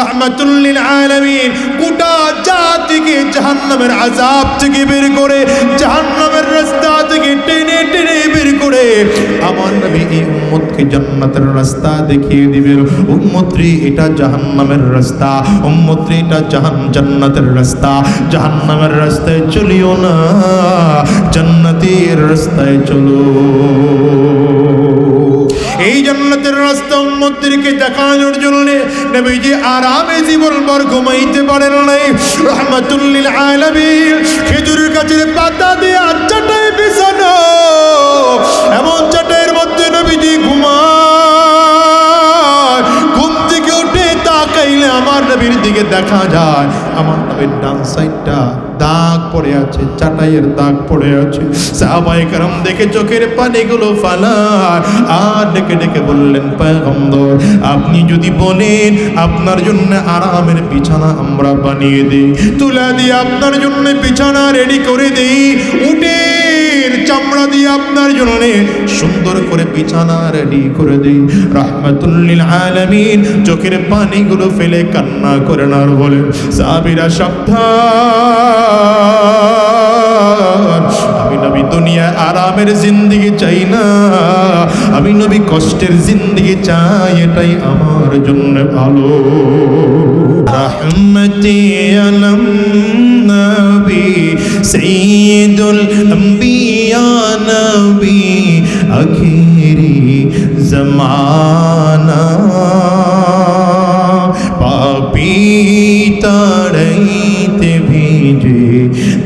রাহমাতুল লিল আলামিন গোটা জাতিকে জাহান্নামের আযাব থেকে বের করে জাহান্নামের রাস্তা থেকে টেনে টেনে বের করে আমার নবী এই উম্মতকে জান্নাতের রাস্তা দেখিয়ে দিবেন। উম্মত রে এটা জাহান্নামের রাস্তা, উম্মত রে এটা জান্নাতের রাস্তা। জাহান্নামের রাস্তায় চলিও না, জান্নাতের রাস্তায় চলো। এই জান্নাতের রাস্তা উম্মতদেরকে দেখানোর জন্য নবীজি আরামে জীবনভর ঘুমাইতে পারেন নাই। রাহমাতুল লিল আলামিন খেজুরের গাছের পাতা দিয়ে চাটাই বিছানো, এমন চাটাইয়ের মধ্যে নবীজি ঘুমায়। ঘুম থেকে উঠে তাকাইলে আমার নবীর দিকে দেখা যায় আমার নবীর ডান সাইডটা দাগ পড়ে আছে, চাটাইয়ের দাগ পড়ে আছে। সাহাবায়ে কেরাম দেখে চোখের পানিগুলো ফালায় আর ডেকে ডেকে বললেন, পয়গম্বর আপনি যদি বলেন আপনার জন্য আরামের বিছানা আমরা বানিয়ে দিই, তুলা দিয়ে আপনার জন্য বিছানা রেডি করে দেই, উটের চামড়া দিয়ে আপনার জন্য সুন্দর করে বিছানা রেডি করে দেই। রাহমাতুল লিল আলামিন চোখের পানিগুলো ফেলে কান্না করেন আর বলেন, সাহাবীরা সাবধান, আমি নবী দুনিয়া আরামের জিন্দেগি চাই না, আমি নবী কষ্টের জিন্দেগি চাই, এটাই আমার জন্য ভালো। রহমতি আলম নবী সাইয়্যিদুল আম্বিয়া নবী আখিরি জামানা, পাপী তাড়াইতে ভিজে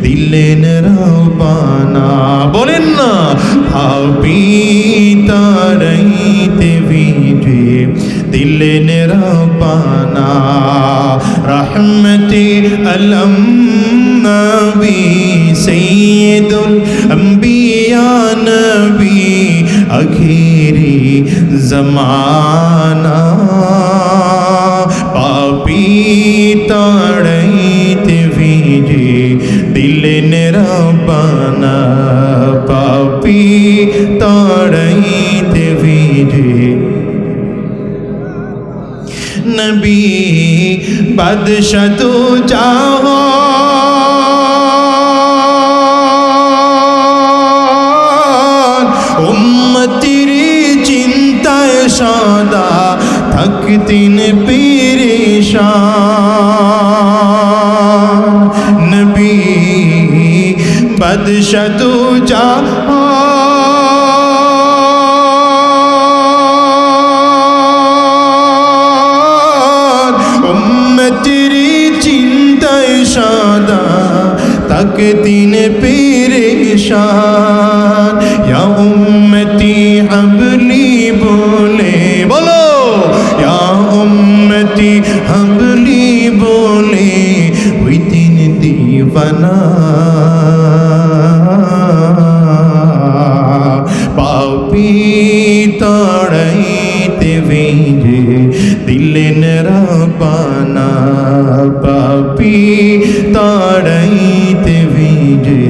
দিলেন রব্বানা। বলেন না, পাপী তাড়াইতে ভিজে দিলেন রব্বানা। রহমতি আলম নবী সাইয়্যিদুল আম্বিয়া নবী আখিরি জামানা, পাপী তাড়াইতে ভিজে দিলেন রব্বানা, পাপী তাড়াইতে ভিজে। নবী বাদশা তো চাও উম্মতির চিন্তায় সদা থাকতেন পেরেশান। নবী বাদশা তো চাও উম্মতির চিন্তায় সদা থাকতেন পেরেশান। ইয়া উম্মতি হাবলি বলে, বলো ইয়া উম্মতি হাবলি বলে হইতেন দিওয়ানা, পাপী তাড়াইতে ভিজে দিলেন রব্বানা, পাপী তাড়াইতে ভিজে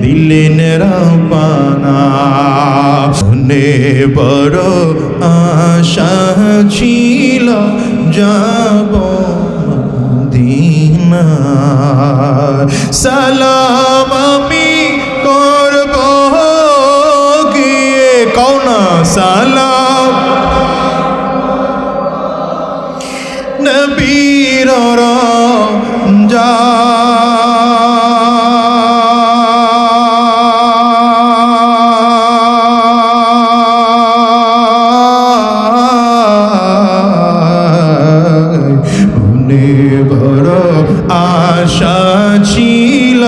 দিলেন রব্বানা। শুনে বড় আশা ছিল যাব মদিনা, সালাম আমি করব গিয়ে, কও না সালাম নবীর রওজা। মনে বড় আশা ছিল,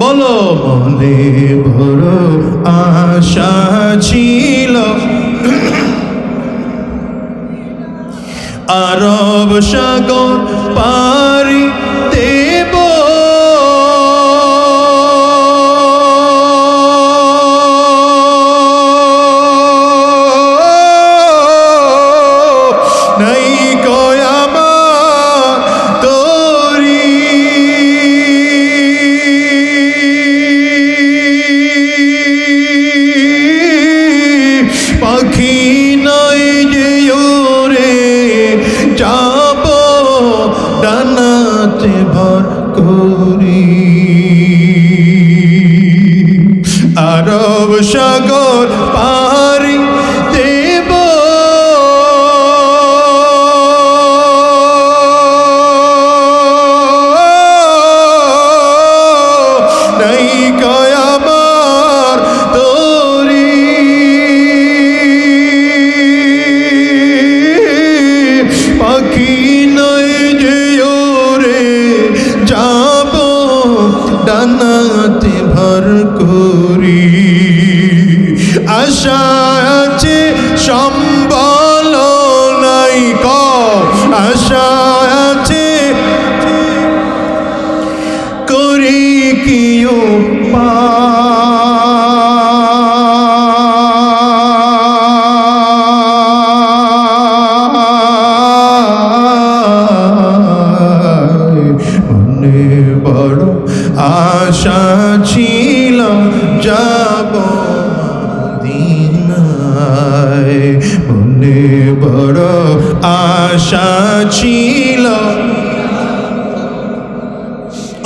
বলো মনে বড় আশা ছিল আরব সাগর পারি দেব, নাই কয় আমার তোরি পাখি নাই যে ওরে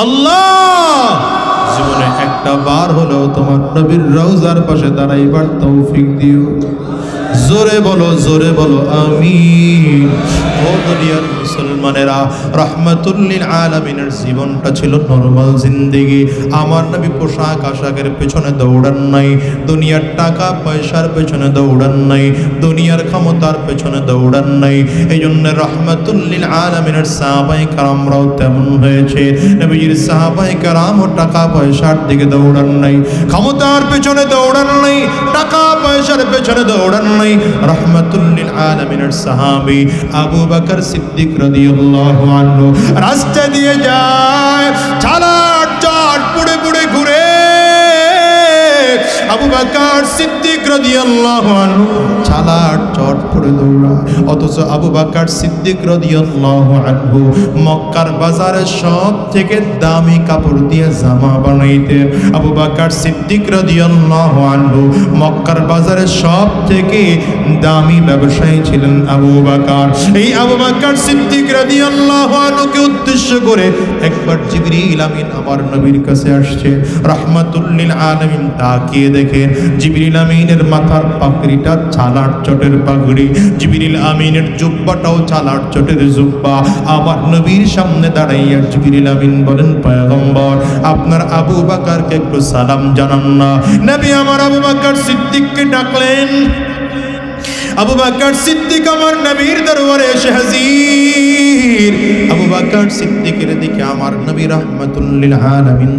আল্লাহ জীবনে একটা বার হলেও তোমার নবীর রওজার পাশে দাঁড়াইবার তৌফিক দিও। জোরে বলো আমিন। ও দুনিয়ার মুসলমানেরা, রাহমাতুল লিল আলামিনের জীবনটা ছিল নরমাল জিন্দেগি। আমার নবী পোশাক আশাকের পেছনে দৌড়ান নাই, দুনিয়ার টাকা পয়সার পেছনে দৌড়ান নাই, দুনিয়ার ক্ষমতার পেছনে দৌড়ান নাই। এই জন্য রাহমাতুল লিল আলামিনের সাহাবায়ে কেরামরাও তেমন হয়েছে। নবীজির সাহাবায়ে কেরামও টাকা পয়সার দিকে দৌড়ান নাই, ক্ষমতার পেছনে দৌড়ান নাই, টাকা পয়সার পেছনে দৌড়ান নাই। রাহমাতুল লিল আলামিনের সাহাবী আবু বকর সিদ্দিক রাদিয়াল্লাহু আনহু রাস্তা দিয়ে যায়, চালার চাট পুড়ে পুড়ে ঘুরে। আবু বকর সিদ্দিক রাদিয়াল্লাহু আনহু চালার চট পড়ে দৌড়া। অথচ আবু বকর সিদ্দিক রাদিয়াল্লাহু আনহু মক্কার বাজারে সব থেকে দামি কাপড় দিয়ে জামা বানাইতেন। আবু বকর সিদ্দিক রাদিয়াল্লাহু আনহু মক্কার বাজারে সব থেকে দামি ব্যবসায়ী ছিলেন আবু বকর। এই আবু বকর সিদ্দিক রাদিয়াল্লাহু আনহুকে উদ্দেশ্য করে একবার জিবরিল আমিন আমার নবীর কাছে আসছে। রাহমাতুল লিল আলামিন তাকিয়ে দেখেন জিবরিল আমিনের মাথার পাগড়িটা ছালার চটের পাগড়ি, জিবরিল আমিনের জুব্বাটাও ছালার চটের জুব্বা। আমার নবীর সামনে দাঁড়াইয়া জিবরিল আমিন বলেন, পয়গম্বর আপনার আবু বকরকে একটু সালাম জানান না। নবী আমার আবু বকর সিদ্দিককে ডাকলেন। আবু বকর সিদ্দিক আমার নবীর দরবারে এসে হাজির। আবু বকর সিদ্দিকের দিকে আমার নবী রাহমাতুল লিল আলামিন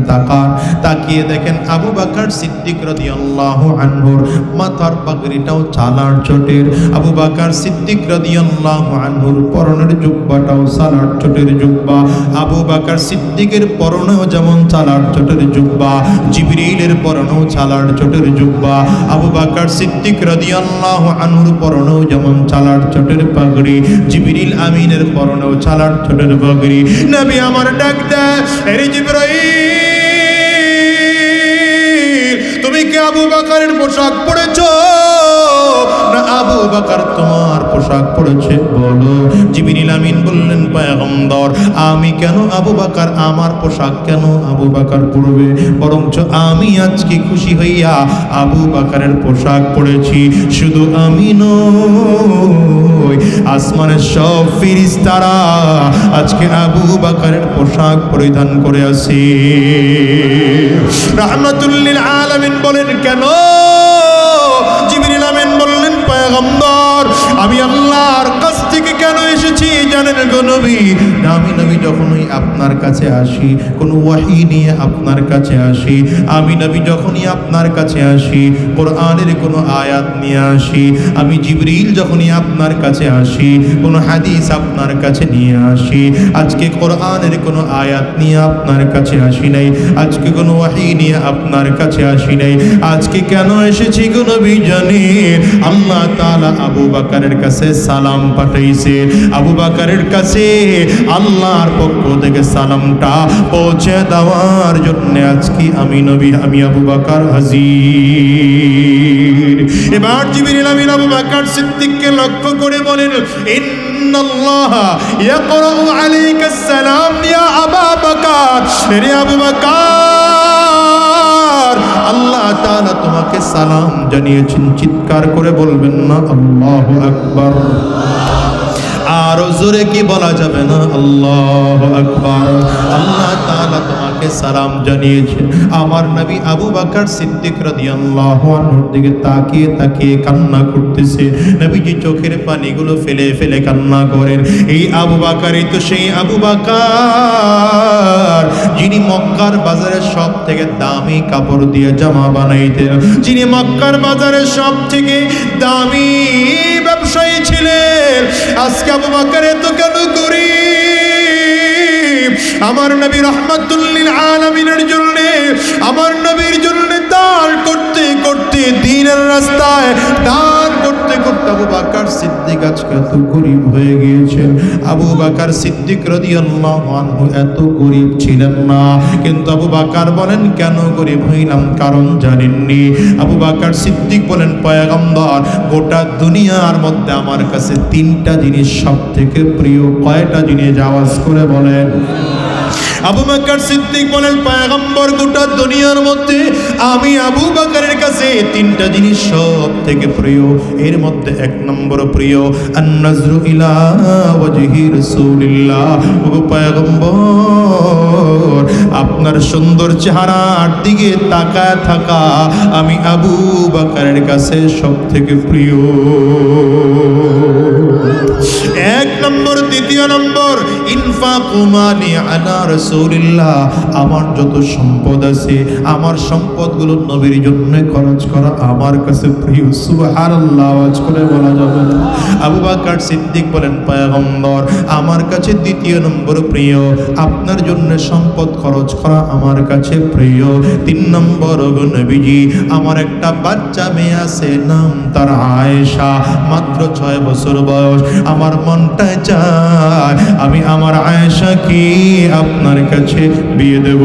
তাকিয়ে দেখেন আবু বকর সিদ্দিক রাদিয়াল্লাহু আনহুর মাথার পাগড়িটাও ছালার চটের। আবু বকর সিদ্দিক রাদিয়াল্লাহু আনহুর পরনের জুব্বাটাও ছালার চটের জুব্বা। আবু বকর সিদ্দিকের পরনেও যেমন ছালার চটের জুব্বা, জিবরিলের পরনেও ছালার চটের জুব্বা। আবু বকর সিদ্দিক রাদিয়াল্লাহু আনহুর পরনেও যেমন ছালার চটের পাগড়ি, জিবরিল আমিনের পরনেও ছালার চটের পাগড়ি। নবী আমার ডাক দেয়, আরে জিবরাইল তুমি কি আবু বকরের পোশাক পরেছো না আবু বকর তোমার পোশাক পরেছে বলো। জিবরিল আমিন বললেন, পয়গম্বর আমি কেন আবু বকর আমার পোশাক কেন আবু বকর পরবে, বরঞ্চ আমি আজকে খুশি হইয়া আবু বকরের পোশাক পরেছি। শুধু আমি নই, আসমানের সব ফেরেশতারা আজকে আবু বকরের পোশাক পরিধান করে আছে। রাহমাতুল লিল আলামিন বলেন, কেন? জিবরিল আমিন বললেন, পয়গম্বর আমি আল্লাহর কাছ থেকে কেন এসেছি জানেন গো নবী? আমি নবী যখনই আপনার কাছে আসি, কোনো ওয়াহী নিয়ে আপনার কাছে আসি, আমি নবী যখনই আপনার কাছে আসি কোরআনের কোনো আয়াত নিয়ে আসি, আমি জিবরিল যখনই আপনার কাছে আসি কোনো হাদিস আপনার কাছে নিয়ে আসি। আজকে কোরআনের কোনো আয়াত নিয়ে আপনার কাছে আসি নাই, আজকে কোনো ওয়াহী নিয়ে আপনার কাছে আসি নাই। আজকে কেন এসেছি গো নবী জানেন? আল্লাহ তাআলা আবু বকরের কাছে সালাম পাঠাইছে। আবু বকরের কাছে আল্লাহর পক্ষ থেকে সালামটা পৌঁছে দেওয়ার জন্য আজকে আমি নবী আমি আবু বকর হাজির। এবার জিবরিল আমিন আবু বকর সিদ্দিককে লক্ষ্য করে বলেন, ইন্নাল্লাহা ইয়াকরাউ আলাইকাস সালাম ইয়া আবু বকর। রে আবু বকর আল্লাহ তাআলা তোমাকে সালাম জানিয়েছেন। চিৎকার করে বলবেন না আল্লাহু আকবার? আরো জোরে কি বলা যাবে না আল্লাহু আকবার? আল্লাহ তাআলা তোমাকে সালাম জানিয়েছেন। আমার নবী আবু বকর সিদ্দিক রাদিয়াল্লাহু আনহুর দিকে তাকিয়ে তাকিয়ে কান্না করতেছে। নবীজি চোখের পানিগুলো ফেলে ফেলে কান্না করেন। এই আবু বকরই তো সেই আবু বকর যিনি মক্কার বাজারে সব থেকে দামি কাপড় দিয়ে জামা বানাইতেন, যিনি মক্কার বাজারে সব থেকে দামি ব্যবসায়ী ছিলেন। আজকে আবু বকর এত কেন গরীব? আমার নবী রাহমাতুল লিল আলামিনের জন্য, আমার নবীর জন্য দান করতে করতে দ্বীনের রাস্তায় দান করতে করতে আবু বকর সিদ্দিক আজকে এত গরীব হয়ে গিয়েছেন। আবু বকর সিদ্দিক রাদিয়াল্লাহু আনহু এত গরীব ছিলেন না, কিন্তু আবু বকর বলেন কেন গরীব হইলাম? কারণ জানেননি? আবু বকর সিদ্দিক বলেন, পয়গম্বর গোটা দুনিয়ার মধ্যে আমার কাছে তিনটা জিনিস সব থেকে প্রিয়। কয়টা জিনিস? আওয়াজ করে বলেন। আবু বকর সিদ্দিক বলেন, পয়গম্বর গোটা দুনিয়ার মধ্যে আমি আবু বকরের কাছে তিনটা জিনিস সব থেকে প্রিয়। এর মধ্যে এক নম্বর প্রিয় আন-নাজরু ইলা ওয়াজহি রাসূলিল্লাহ। ও পয়গম্বর, আপনার সুন্দর চেহারার দিকে তাকায় থাকা আমি আবু বকরের কাছে সব থেকে প্রিয়। এক নম্বর। দ্বিতীয় নম্বর, ইনফাকু মালি আলা রাসূলিল্লাহ। আমার যত সম্পদ আছে আমার সম্পদগুলো নবীর জন্য খরচ করা আমার কাছে প্রিয়। সুবহানাল্লাহ, আওয়াজ করে বলা যাবে না। আবু বকর সিদ্দিক বলেন, পয়গম্বর আমার কাছে দ্বিতীয় নম্বর প্রিয়, আপনার জন্য সম্পদ খরচ করা আমার কাছে প্রিয়। তিন নম্বর, নবীজি আমার একটা বাচ্চা মেয়ে আছে, নাম তার আয়েশা, মাত্র 6 বছর বয়স। আমার মনটা চায় আমি আমার আয়েশাকে আপনার কাছে বিয়ে দেব।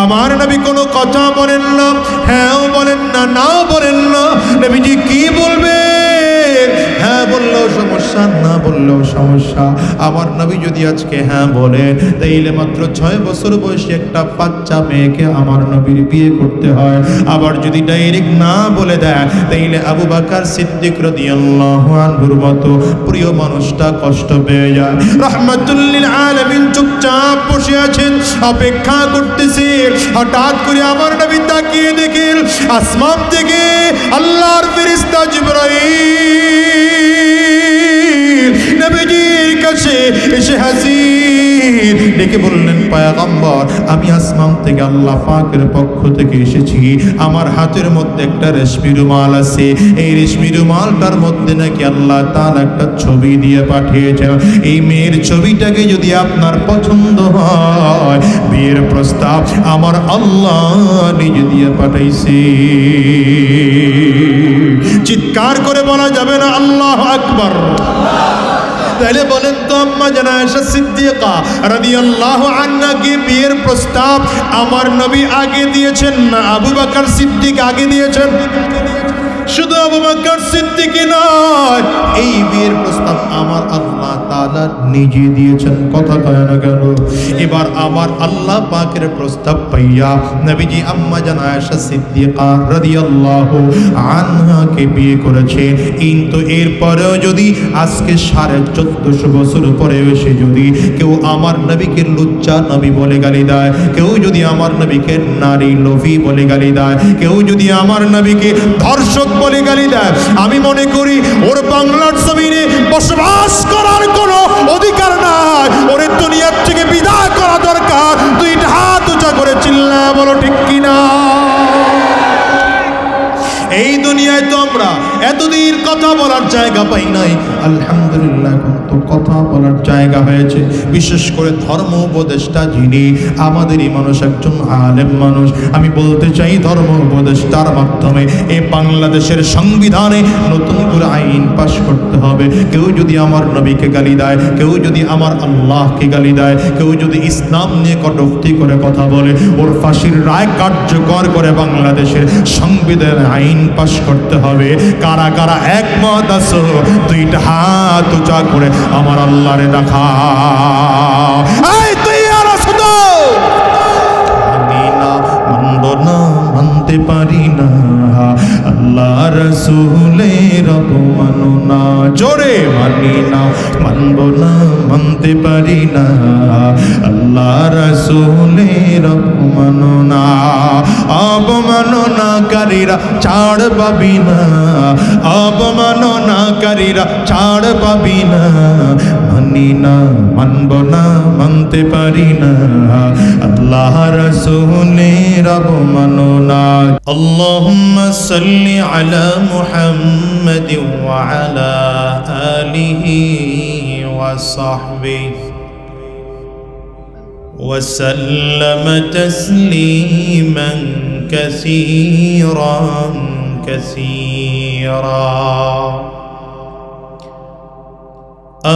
আমার নবী কোনো কথা বলেন না, হ্যাঁ বলেন না, নাও বলেন না। নবীজি কি বলবে? হ্যাঁ বললেও সমস্যা, না বললেও সমস্যা। আমার নবী যদি আজকে হ্যাঁ বলে, তাইলে মাত্র 6 বছর বয়সী একটা বাচ্চা মেয়েকে আমার নবীর বিয়ে করতে হয়। আবার যদি ডাইরেক্ট না বলে দেয়, তাইলে আবু বকর সিদ্দিক রাদিয়াল্লাহু আনহুর মতো প্রিয় মানুষটা কষ্ট পেয়ে যায়। রাহমাতুল লিল আলামিন চুপচাপ বসে আছেন, অপেক্ষা করতেছে। হঠাৎ করে আমার নবী তাকিয়ে দেখেন আসমান থেকে আল্লাহর ফেরেশতা জিবরাইল নবীজির কাছে এসে হাজির। ডেকে বললেন, পয়গম্বর আমি আসমান থেকে আল্লাহ পাকের পক্ষ থেকে এসেছি। আমার হাতের মধ্যে একটা রেশমি রুমাল আছে, এই রেশমি রুমালটার মধ্যে নাকি আল্লাহ তাআলা একটা ছবি দিয়ে পাঠিয়েছেন। এই মেয়ের ছবিটাকে যদি আপনার পছন্দ হয়, বিয়ের প্রস্তাব আমার আল্লাহ নিজে দিয়ে পাঠাইছে। চিৎকার করে বলা যাবে না আল্লাহু আকবার? তাহলে বলেন তো, আম্মা জান আয়েশা সিদ্দিকা রাদিয়াল্লাহু আনহাকে বিয়ের প্রস্তাব আমার নবী আগে দিয়েছেন না আবু বকর সিদ্দিক আগে দিয়েছেন? শুধু আবু বকর সিদ্দিক নয়, এই বিয়ের প্রস্তাব আমার আল্লাহ তাআলা নিজে দিয়েছেন। কথা কয় না কেন? এবার আমার আল্লাহ পাকের প্রস্তাব পাইয়া নবীজি আম্মা জান আয়েশা সিদ্দিকা রাদিয়াল্লাহু আনহাকে বিয়ে করেছে। কিন্তু এরপরেও যদি আজকে 1450 বছর পরে এসে যদি কেউ আমার নবীকে লুচ্চা নবী বলে গালি দেয়, কেউ যদি আমার নবীকে নারী লোভী বলে গালি দেয়, কেউ যদি আমার নবীকে ধর্ষক বলে গালি দেয়, আমি মনে করি ওর বাংলার জমিনে বসবাস করার কোনো অধিকার নাই। ওরে দুনিয়ার থেকে বিদায় করা দরকার। তুই হাত উঁচা করে চিল্লা বলো ঠিক কিনা? এই দুনিয়ায় তো আমরা এতদিন কথা বলার জায়গা পাই নাই, আলহামদুলিল্লাহ এখন তো কথা বলার জায়গা হয়েছে। বিশেষ করে ধর্ম উপদেষ্টা যিনি আমাদেরই মানুষ, একজন আলেম মানুষ। আমি বলতে চাই ধর্ম উপদেষ্টার মাধ্যমে এই বাংলাদেশের সংবিধানে নতুন করে আইন পাশ করতে হবে। কেউ যদি আমার নবীকে গালি দেয়, কেউ যদি আমার আল্লাহকে গালি দেয়, কেউ যদি ইসলাম নিয়ে কটূক্তি করে কথা বলে, ওর ফাঁসির রায় কার্যকর করে বাংলাদেশের সংবিধানে আইন পাশ করতে হবে। কারা কারা একমত আছো? দুইটা হাত উঁচা করে আমার আল্লাহরে দেখাও। এই তুই আর আছো তো? মানি না, মানব না, মানতে পারি না, আল্লাহ রাসূলের অবমাননা। জোরে মানি না, মানব না, মানতে পারি না, আল্লাহ রাসূলের অবমাননা। অবমাননাকারীরা ছাড় পাবি না, অবমাননাকারীরা ছাড় পাবি না। মানি না, মানব না, মানতে পারি না, আল্লাহ রাসূলের অবমাননা। আল্লাহুম্মা সাল্লি আলা মুহাম্মাদিন ওয়া আলা আলিহি ওয়া সাহবিহি وسلم تسليما كثيرا كثيرا.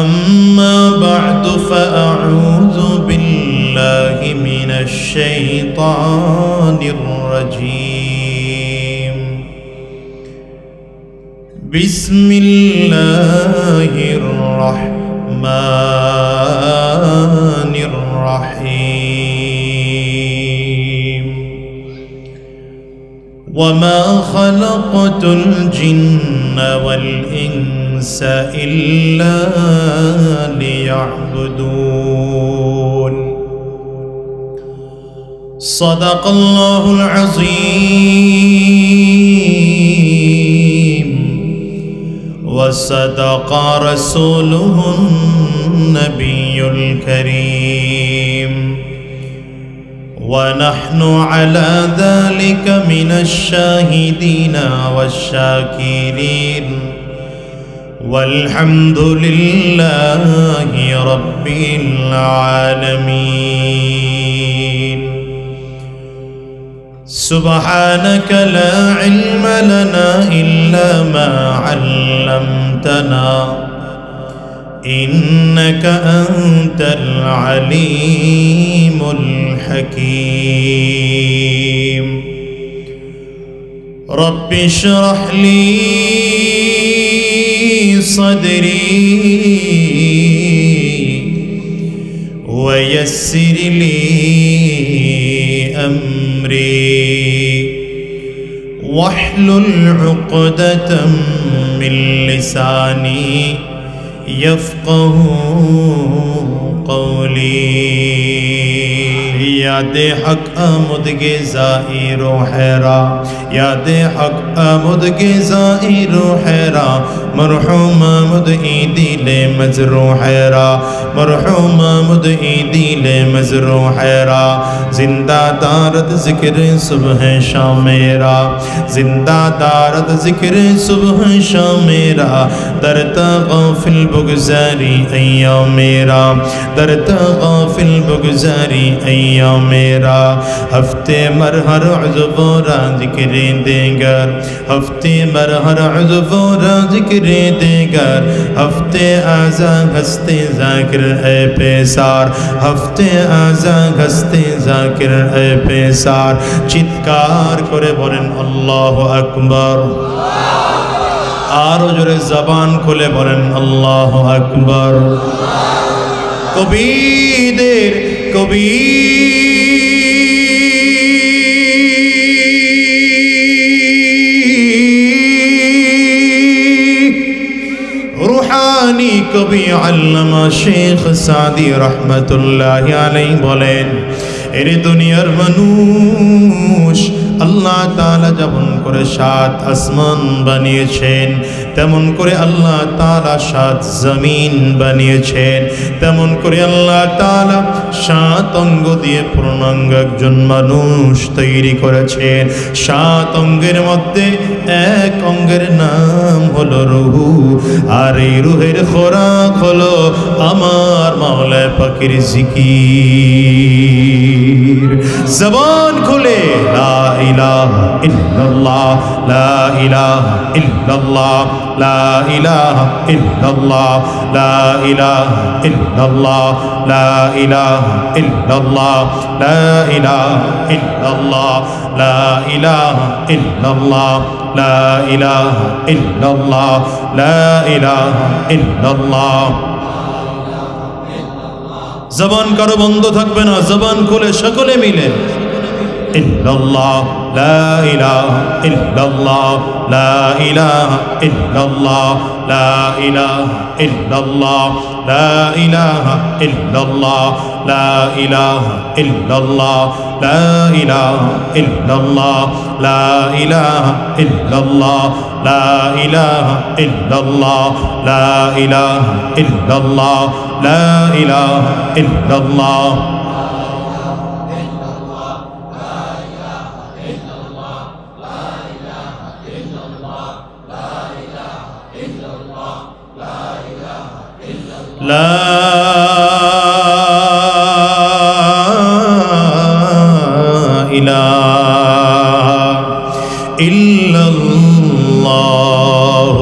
أما بعد فأعوذ بالله من الشيطان الرجيم. بسم الله الرحمن وما خلقت الجن والإنس إلا ليعبدون صدق الله العظيم وصدق رسوله النبي الكريم ونحن على ذلك من الشاهدين والشاكرين والحمد لله رب العالمين سبحانك لا علم لنا إلا ما علمتنا إنك أنت العليم الحكيم رب اشرح لي صدري ويسر لي أمري واحلل عقدة من لساني يفقه قولي याद हक आमद के ज़ाहिरो हैरा याद हक आमद के ज़ाहिरो हैरा मरहूम आमद ईदिले मजरू हैरा मरहूम आमद ईदिले मजरू हैरा जिंदा दारद ज़िक्र सुबह शाम मेरा जिंदा दारद ज़िक्र सुबह शाम मेरा दरता गाफिल बुगज़ारी अय्याम मेरा दरता गाफिल बुगज़ारी अय्याम मेरा हफ्ते मरहर उज़्वोरा ज़िक्र देगर हफ्ते मरहर उज़्वोरा ज़िक्र देगर हफ्ते आज़ा हस्ते ज़ाकिर ए पेसार हफ्ते आज़ा हस्ते ज़ाकिर ए पेसार चित्कार करे बोलें अल्लाहु अकबर आरो जोरे ज़बान खुले बोलें अल्लाहु अकबर कभी देर कभी रूहानी कभी अल्लामा शेख सादी रहमतुल्लाहि अलैहि बोलेन एरे दुनियार मानुष আল্লাহ তাআলা যেমন করে সাত আসমান বানিয়েছেন তেমন করে আল্লাহ তাআলা সাত জমিন বানিয়েছেন তেমন করে আল্লাহ তাআলা সাত অঙ্গ দিয়ে পূর্ণাঙ্গ একজন মানুষ তৈরি করেছেন সাত অঙ্গের মধ্যে এক অঙ্গের নাম হলো রূহ আর এই রূহের খোরাক হলো আমার মাওলা পাকের জিকির জবান খুলে লা ইলাহা ইল্লাল্লাহ লা ইলাহা ইল্লাল্লাহ লা ইলাহা ইল্লাল্লাহ লা ইলাহা ইল্লাল্লাহ লা ইলাহা ইল্লাল্লাহ লা ইলাহা ইল্লাল্লাহ লা ইলাহা ইল্লাল্লাহ লা ইলাহা ইল্লাল্লাহ লা ইলাহা ইল্লাল্লাহ জবান কারো বন্ধ থাকবে না জবান খুলে সকলে মিলে ইল্লাল্লাহ লা ইলাহা ইল্লাল্লাহ লা ইলাহা ইল্লাল্লাহ লা ইলাহা ইল্লাল্লাহ লা ইলাহা ইল্লাল্লাহ লা ইলাহা ইল্লাল্লাহ লা ইলাহা ইল্লাল্লাহ লা ইলাহা ইল্লাল্লাহ লা ইলাহা ইল্লাল্লাহ লা ইলাহা ইল্লাল্লাহ লা ইলাহা ইল্লাল্লাহ لا إله إلا الله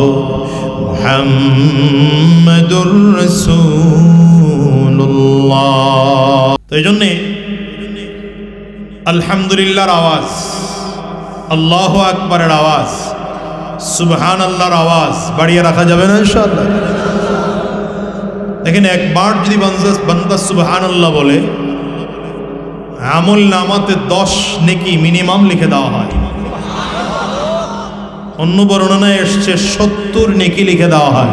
محمد رسول الله তো এইজন্যে আলহামদুলিল্লাহর আওয়াজ আল্লাহু আকবারের আওয়াজ সুবহানাল্লাহর আওয়াজ বাড়িয়ে রাখা যাবে না ইনশাআল্লাহ लेकिन एक बार যদি বান্দা সুবহানাল্লাহ বলে আমল নামাতে 10 নেকি মিনিমাম লিখে দেওয়া হয় অন্য বর্ণনায় এসছে 70 নেকি লিখে দেওয়া হয়।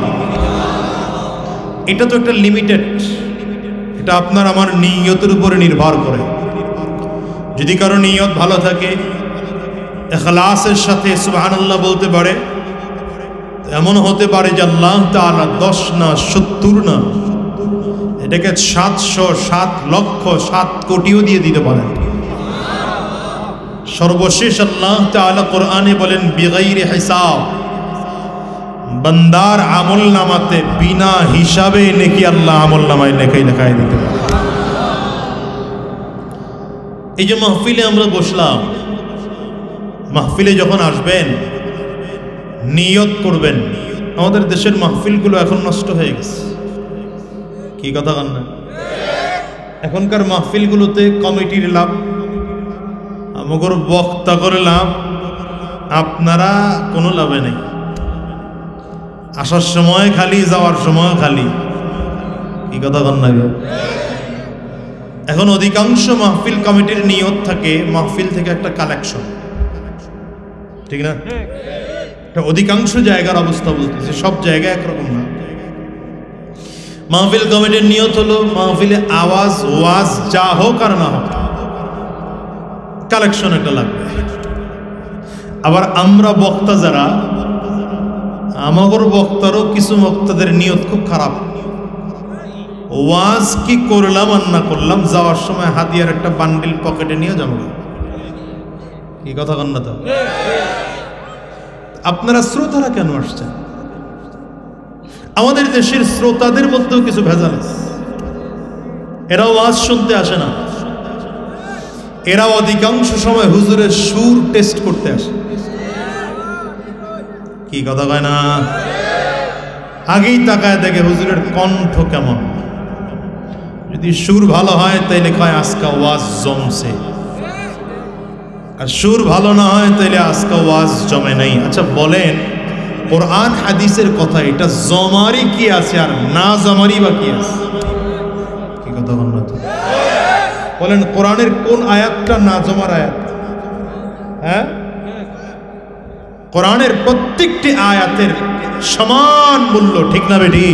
এটা তো একটা লিমিটেড, এটা আপনার আমার নিয়তের উপরে নির্ভর করে। যদি কারো নিয়ত ভালো থাকে, ইখলাসের সাথে সুবহানাল্লাহ বলতে পারে, এমন হতে পারে যে আল্লাহ তাআলা 10 না 70 না, এটাকে 700, 7 লক্ষ, 7 কোটিও দিয়ে দিতে পারেন। সর্বশেষ আল্লাহ তাআলা কোরআনে বলেন বিগাইরি হিসাব, বান্দার আমল নামাতে বিনা হিসাবে নেকি আল্লাহ আমল নামায় লেখাই দিতে পারে। এই যে মাহফিলে আমরা বসলাম, মাহফিলে যখন আসবেন নিয়ত করবেন। আমাদের দেশের মাহফিলগুলো এখন নষ্ট হয়ে গেছে, কি কথা বলেন না? এখনকার মাহফিলগুলোতে কমিটির লাভ, আমাগর বক্তা করে লাভ, আপনারা কোনো লাভে নেই। আসার সময় খালি, যাওয়ার সময় খালি, কি কথা বলেন না? এখন অধিকাংশ মাহফিল কমিটির নিয়ত থাকে মাহফিল থেকে একটা কালেকশন, ঠিক না? অধিকাংশ জায়গার অবস্থা বলতেছে, সব জায়গায় একরকম না। মাহফিল কমিটির নিয়ত হলো মাহফিলে আওয়াজ ওয়াজ যা হোক আর না হোক কালেকশন একটা লাগবে। আবার আমরা বক্তা যারা, আমাগর বক্তারও কিছু বক্তাদের নিয়ত খুব খারাপ। ওয়াজ কি করলাম আর না করলাম, যাওয়ার সময় হাতিয়ার একটা বান্ডিল পকেটে নিয়ে যাবো, কি কথা কন না? তো আপনারা শ্রোতারা কেন আসছেন? আমাদের দেশের শ্রোতাদের মধ্যেও কিছু ভেজাল আছে। এরা ওয়াজ শুনতে আসে না, এরা অধিকাংশ সময় হুজুরের সুর টেস্ট করতে আসে, কি কথা কয় না? আগেই তাকায় দেখে হুজুরের কণ্ঠ কেমন, যদি সুর ভালো হয় তাইলে কয় আজকে ওয়াজ জমছে, আর সুর ভালো না হয় তাইলে আজকে ওয়াজ জমে নাই। আচ্ছা বলেন, কোরআন হাদিসের কথা, এটা জমারি কি আছে আর না জমারি বা কি আছে? কি কথা বলেন, কোরআনের কোন আয়াতটা না জমার আয়াত? হ্যাঁ, কোরআনের প্রত্যেকটি আয়াতের সমান মূল্য, ঠিক না বেটি?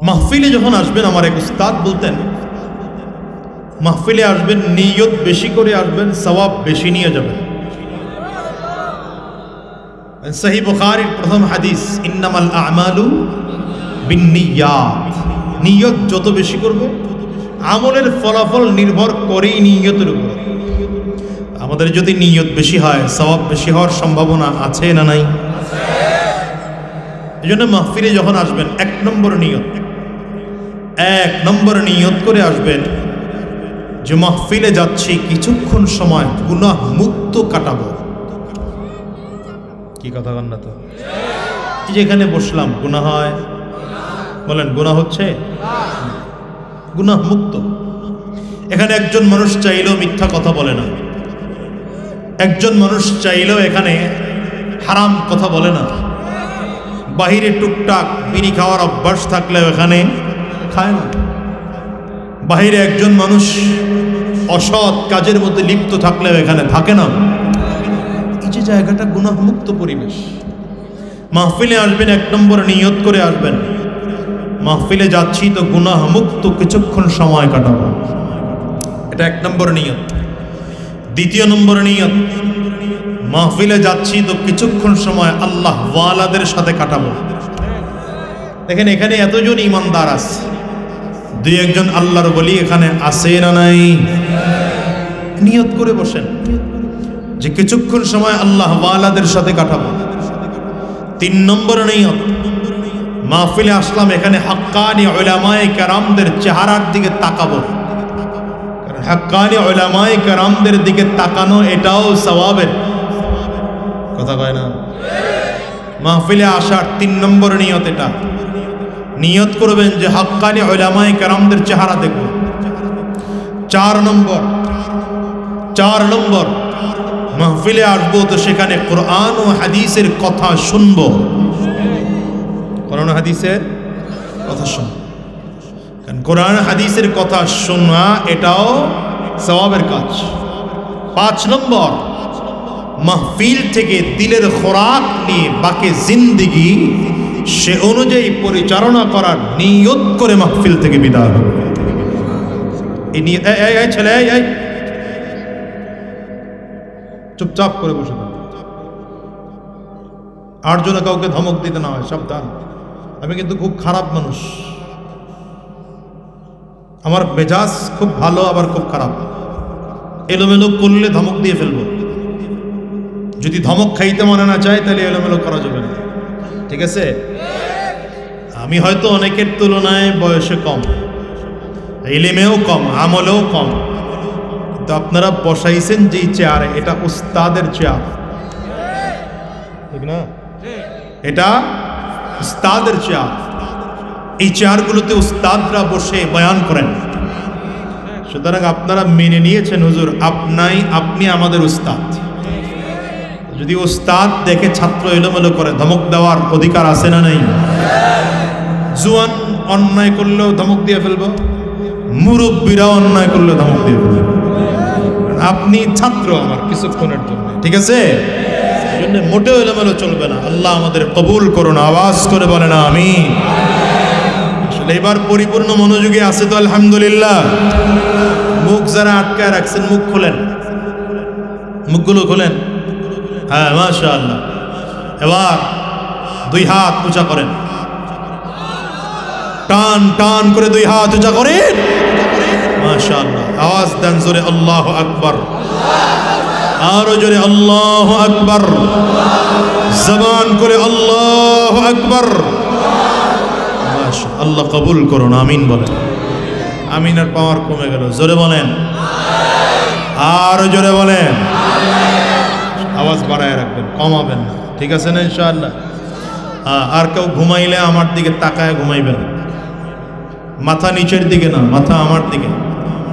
মাহফিলে যখন আসবেন, আমার এক উস্তাদ বলতেন, মাহফিলে আসবেন নিয়ত বেশি করে আসবেন, সওয়াব বেশি নিয়ে যাবেন। সহিহ বুখারীর প্রথম হাদিস, ইন্নামাল আমালু বিন্নিয়াত। নিয়ত যত বেশি করব, আমলের ফলাফল নির্ভর করেই নিয়তের উপর। আমাদের যদি নিয়ত বেশি হয়, সওয়াব বেশি হওয়ার সম্ভাবনা আছে না নাই? এই জন্য মাহফিলে যখন আসবেন, 1 নম্বর নিয়ত করে আসবেন যে মাহফিলে যাচ্ছি কিছুক্ষণ সময় গুনাহ মুক্ত কাটাবো। কি কথা বলেন না? তো যেখানে বসলাম গুনাহ হয়, বলেন গুনাহ হচ্ছে? গুনাহ মুক্ত। এখানে একজন মানুষ চাইলেও মিথ্যা কথা বলে না, একজন মানুষ চাইলেও এখানে হারাম কথা বলে না, বাহিরে টুকটাক বিড়ি খাওয়ার অভ্যাস থাকলেও এখানে খায় না, বাহিরে একজন মানুষ অসৎ কাজের মধ্যে লিপ্ত থাকলেও এখানে থাকে না। এই যে জায়গাটা গুনাহ মুক্ত পরিবেশ। মাহফিলে আসবেন 1 নম্বর নিয়ত করে আসবেন, মাহফিলে যাচ্ছি তো গুনাহ মুক্ত কিছুক্ষণ সময় কাটাবো, এটা 1 নম্বর নিয়ত। 2 নম্বর নিয়ত, মাহফিলে যাচ্ছি তো কিছুক্ষণ সময় আল্লাহ ওয়ালাদের সাথে কাটাবো। দেখেন এখানে এতজন ইমানদার আছে, 2-1 জন আল্লাহর ওলি এখানে আছে না নাই? নিয়ত করে বসেন যে কিছুক্ষণ সময় আল্লাহ ওয়ালাদের সাথে কাটাবো। 3 নম্বর নিয়ত, মাহফিলে আসলাম, এখানে হাক্কানি উলামায়ে কেরামদের চেহারার দিকে তাকাবো। কারণ হাক্কানি উলামায়ে কেরামদের দিকে তাকানো এটাও সওয়াবের কথা, কয় না? মাহফিলে আসার 3 নম্বর নিয়ত এটা। নিয়ত করবেন যে হাক্কানি উলামায়ে কেরামদের চেহারা দেখব। 4 নম্বর মাহফিলে আসবো তো সেখানে কোরআন ও হাদিসের কথা শুনবো, কোরআন ও হাদিসের কথা শুনবো। কারণ কোরআন হাদিসের কথা শোনা এটাও সওয়াবের কাজ। 5 নম্বর মাহফিল থেকে দিলের খোরাক নিয়ে বাকি জিন্দেগি সে অনুযায়ী পরিচালনা করার নিয়ত করে মাহফিল থেকে বিদায় হবে। এই ছেলে এই চুপচাপ করে বসে থাকো, আর জন্য কাউকে ধমক দিতে না হয়, সাবধান। আমি কিন্তু খুব খারাপ মানুষ, আমার মেজাজ খুব ভালো আবার খুব খারাপ। এলোমেলো করলে ধমক দিয়ে ফেলবো, যদি ধমক খাইতে মনে না চায় তাহলে এলোমেলো করা যাবে না, ঠিক আছে? আমি হয়তো অনেকের তুলনায় বয়সে কম, ইলমেও কম, আমলেও কম, কিন্তু আপনারা বসাইছেন যেই চেয়ারে, এটা উস্তাদের চেয়ার, ঠিক না? এটা উস্তাদের চেয়ার। এই চেয়ারগুলোতে উস্তাদরা বসে বয়ান করেন। সুতরাং আপনারা মেনে নিয়েছেন হুজুর আপনি আমাদের উস্তাদ। যদি উস্তাদ দেখে ছাত্র এলোমেলো করে, ধমক দেওয়ার অধিকার আছে না নেই? জুয়ান অন্যায় করলেও ধমক দিয়ে ফেলবো, মুরব্বীরা অন্যায় করলেও ধমক দিয়ে ফেলবো। আপনি ছাত্র আমার কিছুক্ষণের জন্য, ঠিক আছে? জন্য মোটেও এলোমেলো চলবে না। আল্লাহ আমাদের কবুল করুন, আওয়াজ করে বলেন আমিন। আসলে এবার পরিপূর্ণ মনোযোগী আছে তো আলহামদুলিল্লাহ। মুখ যারা আটকায় রাখছেন মুখ খোলেন, মুখগুলো খোলেন। হ্যাঁ মাশাআল্লাহ। এবার দুই হাত উঁচা করেন, টান টান করে দুই হাত উঁচা করেন, মাশাআল্লাহ। আওয়াজ দেন জোরে আল্লাহু আকবার, আরো জোরে আল্লাহু আকবার, জবান করে আল্লাহু আকবার। আল্লাহ কবুল করুন, আমিন বলেন। আমিনের পাওয়ার কমে গেল, জোরে বলেন, আরো জোরে বলেন। আওয়াজ বাড়ায় রাখবেন, কমাবেন না, ঠিক আছে না ইনশাআল্লাহ? আর কেউ ঘুমাইলে আমার দিকে তাকায় ঘুমাইবেন, মাথা নিচের দিকে না, মাথা আমার দিকে,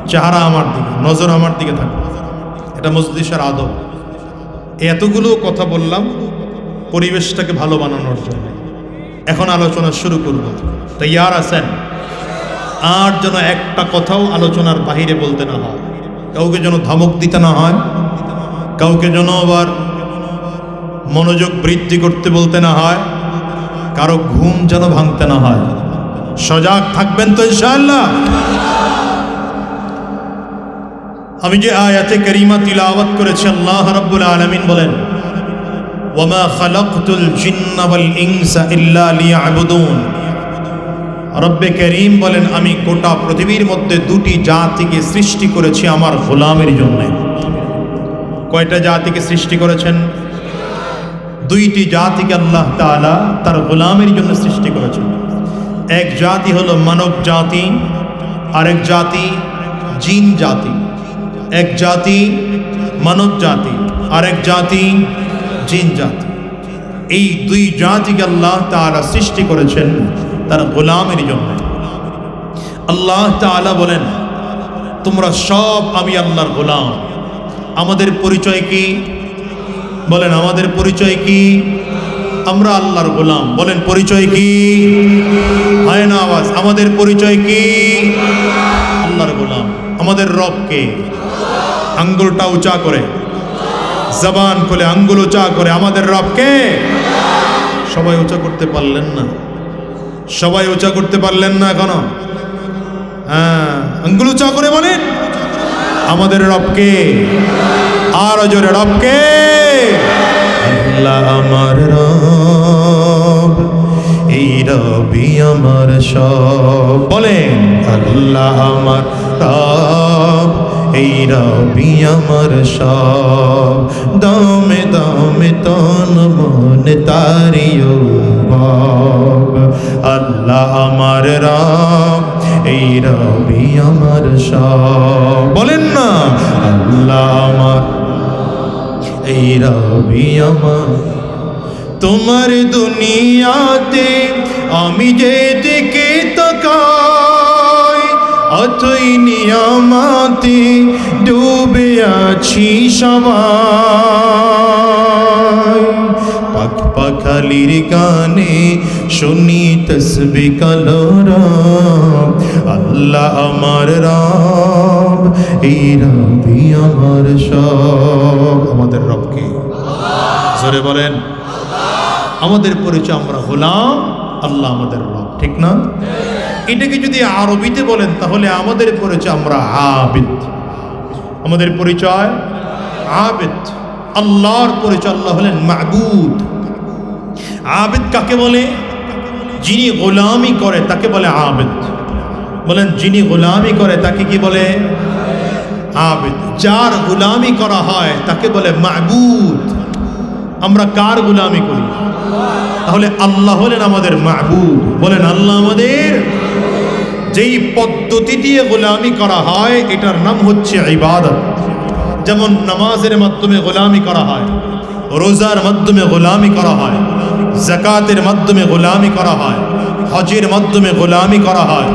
চেহারা আমার দিকে, নজর আমার দিকে থাকবে। এটা মজলিসের আদব। এতগুলো কথা বললাম পরিবেশটাকে ভালো বানানোর জন্য। এখন আলোচনা শুরু করব, তৈয়ার আছেন? আর যেন একটা কথাও আলোচনার বাহিরে বলতে না হয়, কাউকে যেন ধমক দিতে না হয়, কাউকে যেন আবার মনোযোগ বৃদ্ধি করতে বলতে না হয়, কারো ঘুম যেন ভাঙতে না হয়। সজাগ থাকবেন তো ইনশাআল্লাহ? আমি যে আয়াতে কারিমা তিলাওয়াত করেছি, আল্লাহ রাব্বুল আলামিন বলেন, ওয়ামা খালাকতুল জিন্না ওয়াল ইনসা ইল্লা লিয়াবুদুন। রব্বে করিম বলেন, আমি গোটা পৃথিবীর মধ্যে দুটি জাতিকে সৃষ্টি করেছি আমার গোলামের জন্য। কয়টা জাতিকে সৃষ্টি করেছেন? দুইটি জাতিকে আল্লাহ তাআলা তার গোলামের জন্য সৃষ্টি করেছেন। এক জাতি হলো মানব জাতি, আরেক জাতি জিন জাতি। এক জাতি মানব জাতি, আরেক জাতি জিন জাতি। এই দুই জাতিকে আল্লাহ তাআলা সৃষ্টি করেছেন তার গোলামের জন্য। আল্লাহ তাআলা বলেন, তোমরা সব আমি আল্লাহর গোলাম। আমাদের পরিচয় কি? বলেন আমাদের পরিচয় কি? আমরা আল্লাহর গোলাম। বলেন পরিচয় কি? হয় না আওয়াজ? আমাদের পরিচয় কি? আল্লাহর গোলাম। আমাদের রব কে? আঙ্গুলটা উঁচা করে, জবান খুলে আঙ্গুল উঁচা করে, আমাদের রব কে? সবাই উঁচা করতে পারলেন না, সবাই উঁচা করতে পারলেন না এখনো? হ্যাঁ, আঙ্গুল উঁচা করে বলেন আমাদের রব কে? আর জোরে রব কে? আল্লাহ আমার রব, এই রবি আমার সব। বলেন আল্লাহ আমার রব, এই রবি আমার সব। দামে দামে তন মন তারিও বাব। আল্লাহ আমার রব, এই রবি আমার সব। বলেন না আল্লাহ আমার, এই রবি আমার। তোমার দুনিয়াতে আমি যেদিকে তাকাই, অথই নিয়ামতে ডুবে আছি সবাই। পাখ পাখালির গানে শুনি তসবিহ কলরব। আল্লাহ আমার রব, এই রবি আমার সব। আমাদের রব কে? জোরে বলেন। আমাদের পরিচয় আমরা গোলাম, আল্লাহ আমাদের রব, ঠিক না? এটাকে যদি আরবিতে বলেন তাহলে আমাদের পরিচয় আমরা আবিদ। আমাদের পরিচয় আবিদ। আল্লাহর পরিচয় আল্লাহ হলেন মাবুদ। আবিদ কাকে বলে? যিনি গোলামি করে তাকে বলে আবিদ। বলেন, যিনি গোলামি করে তাকে কি বলে? আবিদ। যার গোলামি করা হয় তাকে বলে মাবুদ। আমরা কার গোলামি করি? তাহলে আল্লাহ হলেন আমাদের মাবুদ। বলেন, আল্লাহ আমাদের। যেই পদ্ধতি দিয়ে গোলামি করা হয় এটার নাম হচ্ছে ইবাদত। যেমন নামাজের মাধ্যমে গোলামি করা হয়, রোজার মাধ্যমে গোলামি করা হয়, যাকাতের মাধ্যমে গোলামি করা হয়, হজের মাধ্যমে গোলামি করা হয়,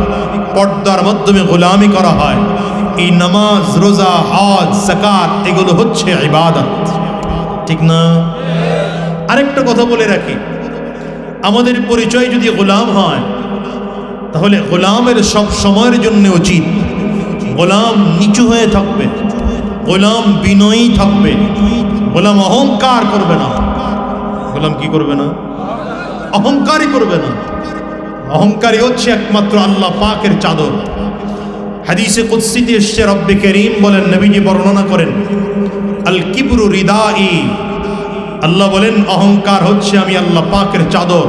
পর্দার মাধ্যমে গোলামি করা হয়। এই নামাজ, রোজা, হজ, যাকাত এগুলো হচ্ছে ইবাদত, ঠিক না? আরেকটা কথা বলে রাখি, আমাদের পরিচয় যদি গোলাম হয় তাহলে গোলামের সব সময়ের জন্য উচিত গোলাম নিচু হয়ে থাকবে, গোলাম বিনয়ী থাকবে, গোলাম অহংকার করবে না। গোলাম কি করবে না? অহংকারই করবে না। অহংকারী হচ্ছে একমাত্র আল্লাহ পাকের চাদর। হাদিসে কুদসিতে এসেছে, রব্বে করিম বলেন, নবীজি বর্ণনা করেন, আল কিবরু রিদাই। আল্লাহ বলেন অহংকার হচ্ছে আমি আল্লাহ পাকের চাদর।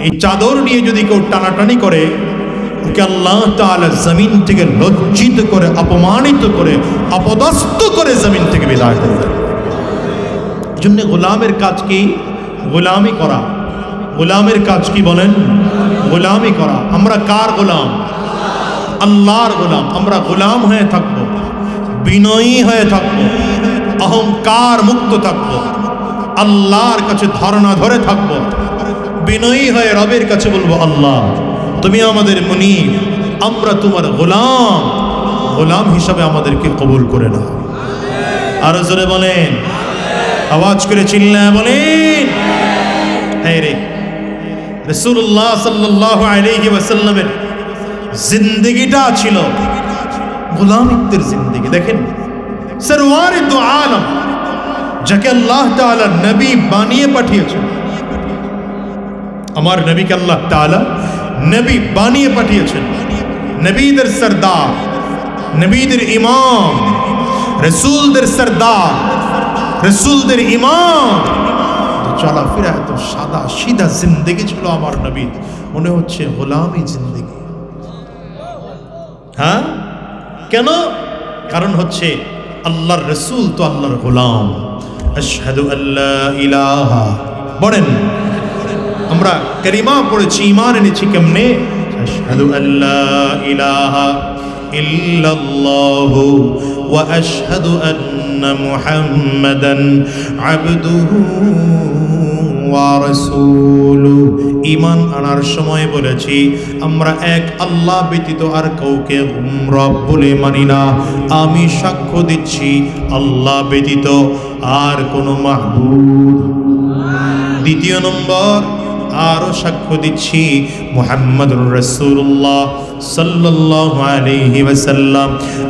এই চাদর নিয়ে যদি কেউ টানাটানি করে ওকে আল্লাহ তাআলা জমিন থেকে লজ্জিত করে, অপমানিত করে, অপদস্থ করে জমিন থেকে বিদায় করে দেন। জন্য গোলামের কাজ কি? গোলামি করা। গোলামের কাজ কি বলেন? গোলামি করা। আমরা কার গোলাম? আল্লাহর গোলাম। আমরা গোলাম হয়ে থাকবো, বিনয়ী হয়ে থাকবো, অহংকার মুক্ত থাকবো, আল্লাহর কাছে ধারণা ধরে থাকবো, বিনয়ী হয়ে রবের কাছে বলবো, আল্লাহ তুমি আমাদের মুনিব, আমরা তোমার গোলাম। গোলাম হিসাবে আমাদেরকে কবুল করে নাও। আরো জোরে বলেন, আওয়াজ করে চিল্লায় বলেন। হ্যাঁ রে, রাসূলুল্লাহ সাল্লাল্লাহু আলাইহি ওয়াসাল্লামের জিন্দেগিটা ছিল গোলামিত্বের জিন্দেগি। দেখেন, সরওয়ারে দু আলম, যাকে আল্লাহ তাআলা নবী বানিয়ে পাঠিয়েছেন। আমার নবীকে আল্লাহ তাআলা নবী বানিয়ে পাঠিয়েছেন। নবীদের সরদার, নবীদের ইমাম, রসুলদের সরদার, রসুলদের ইমাম। চলাফেরা এত সাদা সিধা জিন্দেগি ছিল আমার নবীর, মনে হচ্ছে গোলামি জিন্দেগি। হ্যাঁ, কেন? কারণ হচ্ছে আল্লাহর রসুল তো আল্লাহর গোলাম। আশহাদু আল্লা ইলাহা, বলেন, আমরা কালিমা পড়েছি, ঈমান এনেছি কেমনে? আশহাদু আল্লা ইলাহা ইল্লাল্লাহু ওয়া আশহাদু আন্না মুহাম্মাদান আবদুহু ওয়া রাসূলুহু। ঈমান আনার সময় বলেছি আমরা এক আল্লাহ ব্যতীত আর কাউকে রব বলে মানি না। আমি সাক্ষ্য দিচ্ছি আল্লাহ ব্যতীত আর কোনো মাহবুব। দ্বিতীয় নম্বর, আরো সাক্ষ্য দিচ্ছি মুহাম্মদুর রাসূলুল্লাহ সাল্লাল্লাহু আলাইহি ওয়াসাল্লাম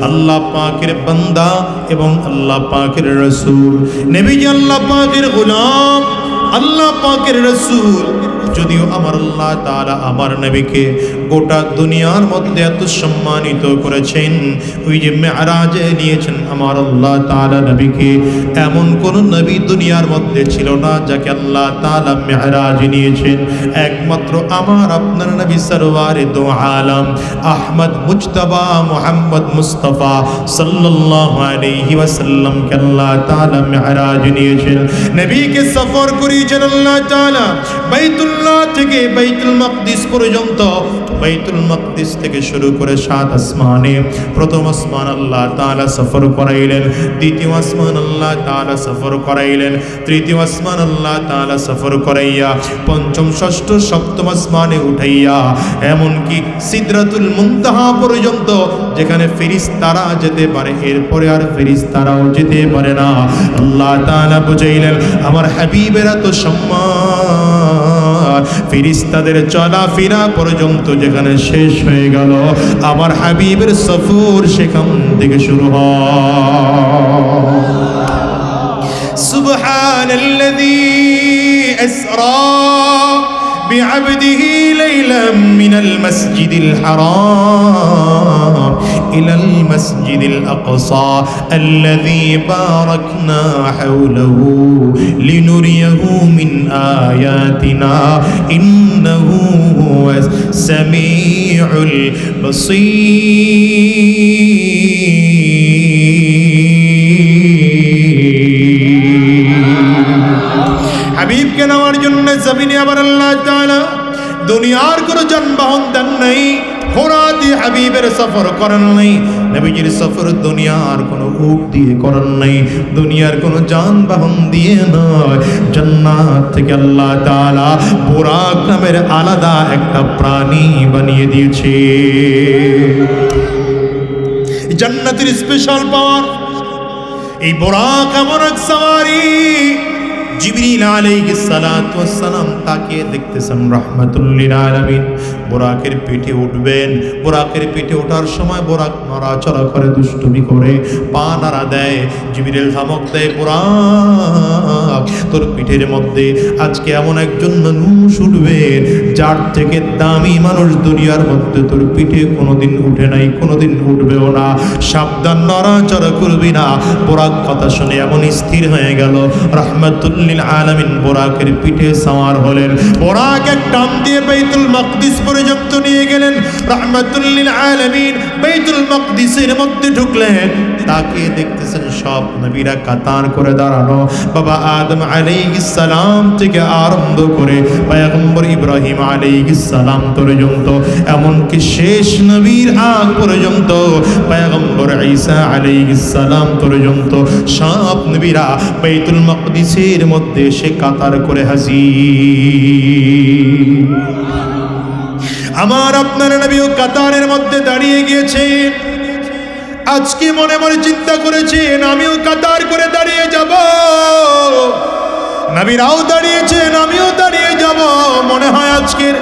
আল্লাহ পাকের বান্দা এবং আল্লাহ পাকের রাসূল। নবীজি আল্লাহ পাকের গোলাম, আল্লাহ পাকের রাসূল। যদিও আমার আল্লাহ তাআলা আমার নবীকে গোটা দুনিয়ার মধ্যে এত সম্মানিত করেছেন, ওই যে মেরাজে নিয়েছেন আমার আল্লাহ তাআলা নবীকে, এমন কোন নবী দুনিয়ার মধ্যে ছিল না যাকে আল্লাহ তাআলা মেরাজে নিয়েছেন। একমাত্র আমার আপনার নবী সরওয়ারে দু আলম আহমদ মুজতবা মুহাম্মদ মুস্তাফা সাল্লাল্লাহু আলাইহি ওয়াসাল্লামকে আল্লাহ তাআলা মেরাজে নিয়েছেন। নবীকে সফর করিয়েছেন আল্লাহ তাআলা বাইতুল্লাহ থেকে বাইতুল মাকদিস পর্যন্ত। বাইতুল মাকদিস থেকে শুরু করে 7 আসমানে, প্রথম আসমান আল্লাহ তাআলা সফর করাইলেন, দ্বিতীয় আসমান আল্লাহ তাআলা সফর করাইলেন, তৃতীয় আসমান আল্লাহ তাআলা সফর করাইয়া পঞ্চম, ষষ্ঠ, সপ্তম আসমানে উঠাইয়া এমনকি সিদরাতুল মুনতাহা পর্যন্ত, যেখানে ফেরেশতারা যেতে পারে, এরপরে আর ফেরেশতারাও যেতে পারে না। আল্লাহ তাআলা বুঝাইলেন আমার হাবিবের এত সম্মান, ফেরেশতাদের চলাফেরা পর্যন্ত যেখানে শেষ হয়ে গেল, আমার হাবিবের সফর সেখান থেকে শুরু হয়। সুবহানাল্লাযী আসরা بعبده ليلا من المسجد الحرام إلى المسجد الأقصى الذي باركنا حوله لنريه من آياتنا إنه هو السميع البصير حبيب के नावर जन्ने ज़मीने अबर अल्लाह ताला दुनियार को जन्मबहन दन नहीं ঘোড়াতে হাবিবের সফর করেন নাই নবীজির সফর দুনিয়ার কোনো উট দিয়ে করেন নাই দুনিয়ার কোনো যানবাহন দিয়ে নয় জান্নাত থেকে আল্লাহ তাআলা বুরাক নামের আলাদা একটা প্রাণী বানিয়ে দিয়েছে জান্নাতের স্পেশাল পাওয়ার এই বুরাক এমন এক সওয়ারি জিবরিল আলাইহিস সালাতু ওয়াস সালাম তাকিয়ে দেখতেছেন রাহমাতুল লিল আলামিন বুরাকের পিঠে উঠবেন বুরাকের পিঠে ওঠার সময় বুরাক নড়াচড়া করে দুষ্টুমি করে পা নাড়া দেয় জিবরিল ধমক দেয় বুরাক তোর পিঠের মধ্যে আজকে এমন একজন মানুষ উঠবে যার থেকে দামি মানুষ দুনিয়ার মধ্যে তোর পিঠে কোনোদিন উঠে নাই কোনোদিন উঠবেও না সাবধান নড়াচড়া করবি না বুরাক কথা শুনে এমন স্থির হয়ে গেল রাহমাতুল লিল আলামিন বুরাকের পিঠে সওয়ার হলেন বুরাক এক টান দিয়ে বাইতুল মাকদিস পর্যন্ত নিয়ে গেলেন রাহমাতুল লিল আলামিন বাইতুল মাকদিসের মধ্যে ঢুকলেন তাকিয়ে দেখতেছেন সব নবীরা কাতার করে দাঁড়ানো বাবা আদম আলাইহিস সালাম থেকে আরম্ভ করে পয়গম্বর ইব্রাহিম আলাইহিস সালাম পর্যন্ত এমনকি শেষ নবীর আগ পর্যন্ত পয়গম্বর ঈসা আলাইহিস সালাম পর্যন্ত সব নবীরা বাইতুল মাকদিসের মধ্যে এসে কাতার করে হাজির আমার আপনার নবীও কাতারের মধ্যে দাঁড়িয়ে গিয়েছেন আজকে মনে মনে চিন্তা করেছেন আমিও কাতার করে দাঁড়িয়ে যাব নবীরাও দাঁড়িয়েছেন আমিও দাঁড়িয়ে যাব মনে হয় আজকের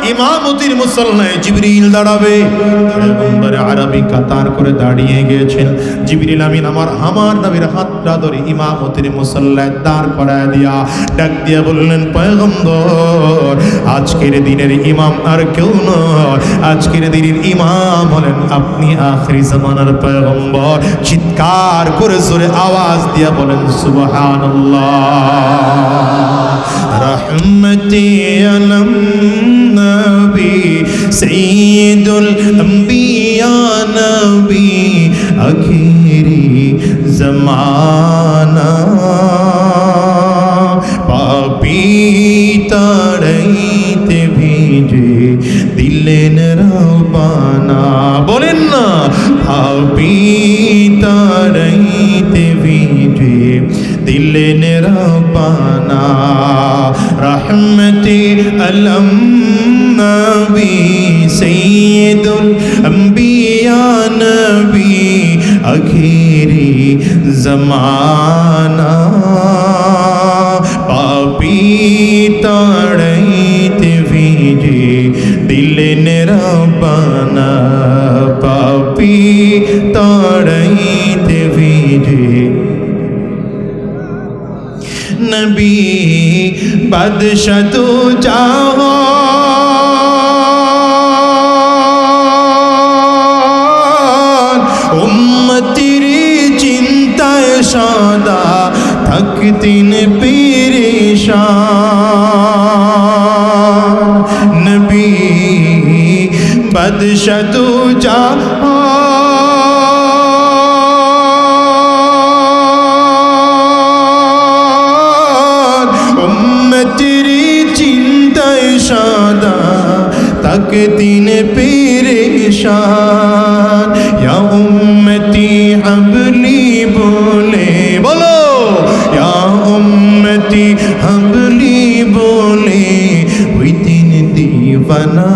ইমামতির মুসল্লায় জিবরিল দাঁড়াবে পয়গম্বর আরবি কাতার করে দাঁড়িয়ে গিয়েছেন জিবরিল আমিন আমার নবীর হাতটা ধরে ইমামতির মুসল্লায় দাঁড় করায় দিয়া ডাক দিয়া বললেন পয়গম্বর আজকের দিনের ইমাম আর কেউ নয় আজকের দিনের ইমাম হলেন আপনি আখিরি জামানার পয়গম্বর চিৎকার করে জোরে আওয়াজ দিয়া বলেন সুবহানাল্লাহ রহমতি আলম নবী সৈয়দুল আম্বিয়া নবী আখিরি জামানা পাপী তাড়াইতে ভিজে দিলেন রব্বানা বলেন না পাপী তাড়াইতে ভিজে দিলেন রব্বানা রহমতি আলম নবী সৈয়দুল আম্বিয়া নবী আখিরি জামানা পাপী তাড়াইতে ভিজে দিলেন রব্বানা পাপী তাড়াইতে ভিজে নবী বাদশা তো চাও উম্মতির চিন্তায় সদা থাকতেন পেরেশান নবী বাদশা তো চাও दिन परेशान या उम्मती हबली बोले बोलो या उम्मती हबली बोले वही दिन दीवाना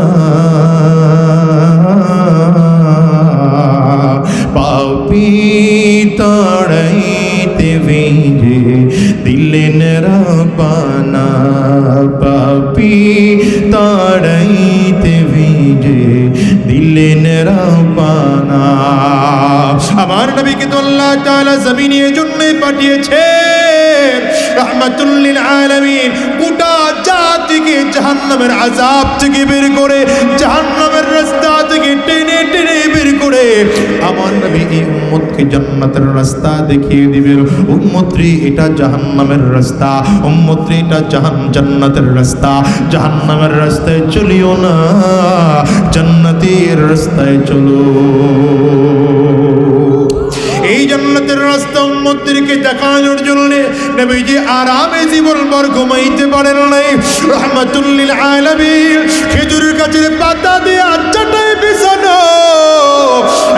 पापी ताड़ाइते भेजे दिलेन रब्बाना पापी ताड़ाइते দিলেন রব্বানা আমার নবীকে তো আল্লাহ তাআলা জমিনে জন্যে পাঠিয়েছে রাহমাতুল লিল আলামিন গোটা জাতিকে জাহান্নামের আযাব থেকে বের করে, জাহান্নামের রাস্তা থেকে টেনে টেনে বের করে আমার নবী এই উম্মতকে জান্নাতের রাস্তা দেখিয়ে দিবেন। উম্মতরে এটা জাহান্নামের রাস্তা, উম্মতরে এটা জান্নাতের রাস্তা। জাহান্নামের রাস্তায় চলিও না, জান্নাতের রাস্তায় চলো। এই জান্নাতের রাস্তা উম্মতদেরকে দেখানোর জন্য নবীজি আরামে জীবনভর ঘুমাইতে পারেন নাই। রাহমাতুল লিল আলামিন খেজুরের গাছের পাতা দিয়ে চাটাই বিছানো,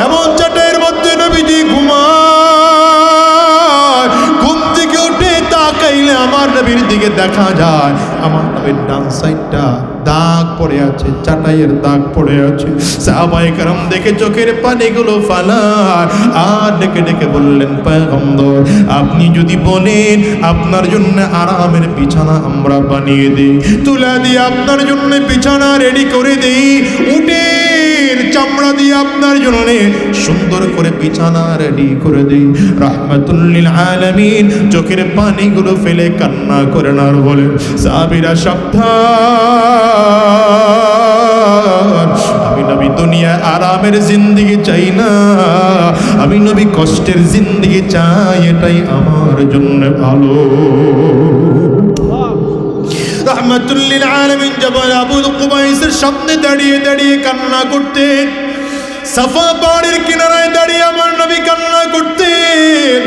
এমন চাটাইয়ের মধ্যে নবীজি ঘুমায়। ঘুম থেকে উঠে তাকাইলে আমার নবীর দিকে দেখা যায় আমার নবীর ডান সাইডটা দাগ পড়ে আছে, চাটাইয়ের দাগ পড়ে আছে। সাহাবায়ে কেরাম দেখে চোখের পানিগুলো ফালায় আর ডেকে ডেকে বললেন, পয়গম্বর আপনি যদি বলেন আপনার জন্য আরামের বিছানা আমরা বানিয়ে দিই, তুলা দিয়ে আপনার জন্য বিছানা রেডি করে দেই, উটের চামড়া দিয়ে আপনার জন্য সুন্দর করে বিছানা রেডি করে দেই। রাহমাতুল লিল আলামিন চোখের পানিগুলো ফেলে কান্না করেন আর বলেন, সাহাবীরা সাবধান, আমি নবী দুনিয়া আরামের জিন্দেগি চাই না, আমি নবী কষ্টের জিন্দেগি চাই, এটাই আমার জন্য ভালো। রাহমাতুল লিল আলামিন জবাল আবুল কুবাইসের সামনে দাঁড়িয়ে দাঁড়িয়ে কান্না করতেন। সাফা পাহাড়ের কিনারায় দাঁড়িয়ে আমার নবী কান্না করতেন।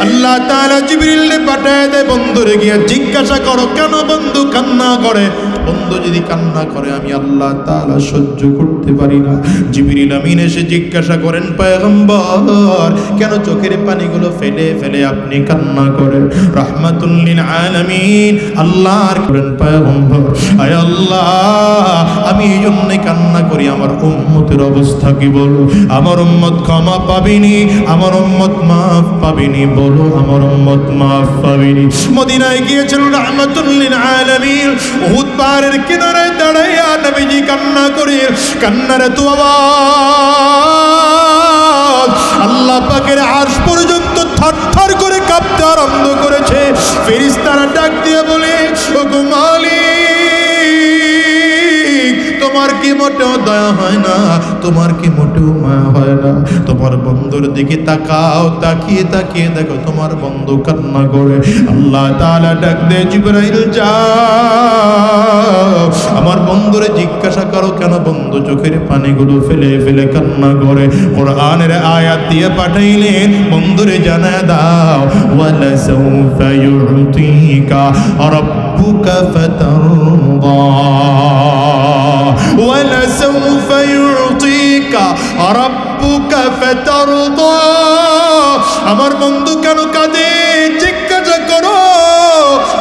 আল্লাহ তাআলা জিবরিলকে পাঠায় দেয়, বন্ধুরে গিয়ে জিজ্ঞাসা করো কেন বন্ধু কান্না করে। বন্ধু যদি কান্না করে আমি আল্লাহ তাআলা সহ্য করতে পারি না। জিবরিল আমিন এসে জিজ্ঞাসা করেন, পয়গম্বর কেন চোখের পানিগুলো ফেলে ফেলে আপনি কান্না করেন? রাহমাতুল লিল আলামিন আল্লাহর করেন, পয়গম্বর আয় আল্লাহ আমি এই জন্য কান্না করি, আমার উম্মতের অবস্থা কি বলো? আমার উম্মত ক্ষমা পাবেনি, আমার উম্মত মাফ পাবেনি, বলো আমার উম্মত মাফ পাবেনি। মদিনায় গিয়েছিলেন রাহমাতুল লিল আলামিন, উহুদ পাহাড়ের কিনারায় দাঁড়াইয়া নবীজি কান্না করে, কান্নার তো আওয়াজ আল্লাহ পাকের আরশ পর্যন্ত থরথর করে কাঁপতে আরম্ভ করেছে। ফেরেশতারা ডাক দিয়ে বলে, ওগো মালিক তোমার কি মোটেও দয়া হয় না, তোমার কি মোটেও মায়া হয় না? তোমার বন্ধুর দিকে তাকাও, তাকিয়ে তাকিয়ে দেখো তোমার বন্ধু কান্না করে। আল্লাহ তাআলা ডাক দেয়, জিবরাইল যাও আমার বন্ধুরে জিজ্ঞাসা করো কেন বন্ধু চোখের পানিগুলো ফেলে ফেলে কান্না করে। কোরআনের আয়াত দিয়ে পাঠাইলেন, বন্ধুরে জানায় দাও, ওয়ালা সাউফা ইউতিকা রাব্বুকা ফাতারদা, ওয়ালা সাউফা ইউতিকা রাব্বুকা ফাতারদা। আমার বন্ধু কেন কাঁদে জিজ্ঞাসা করো।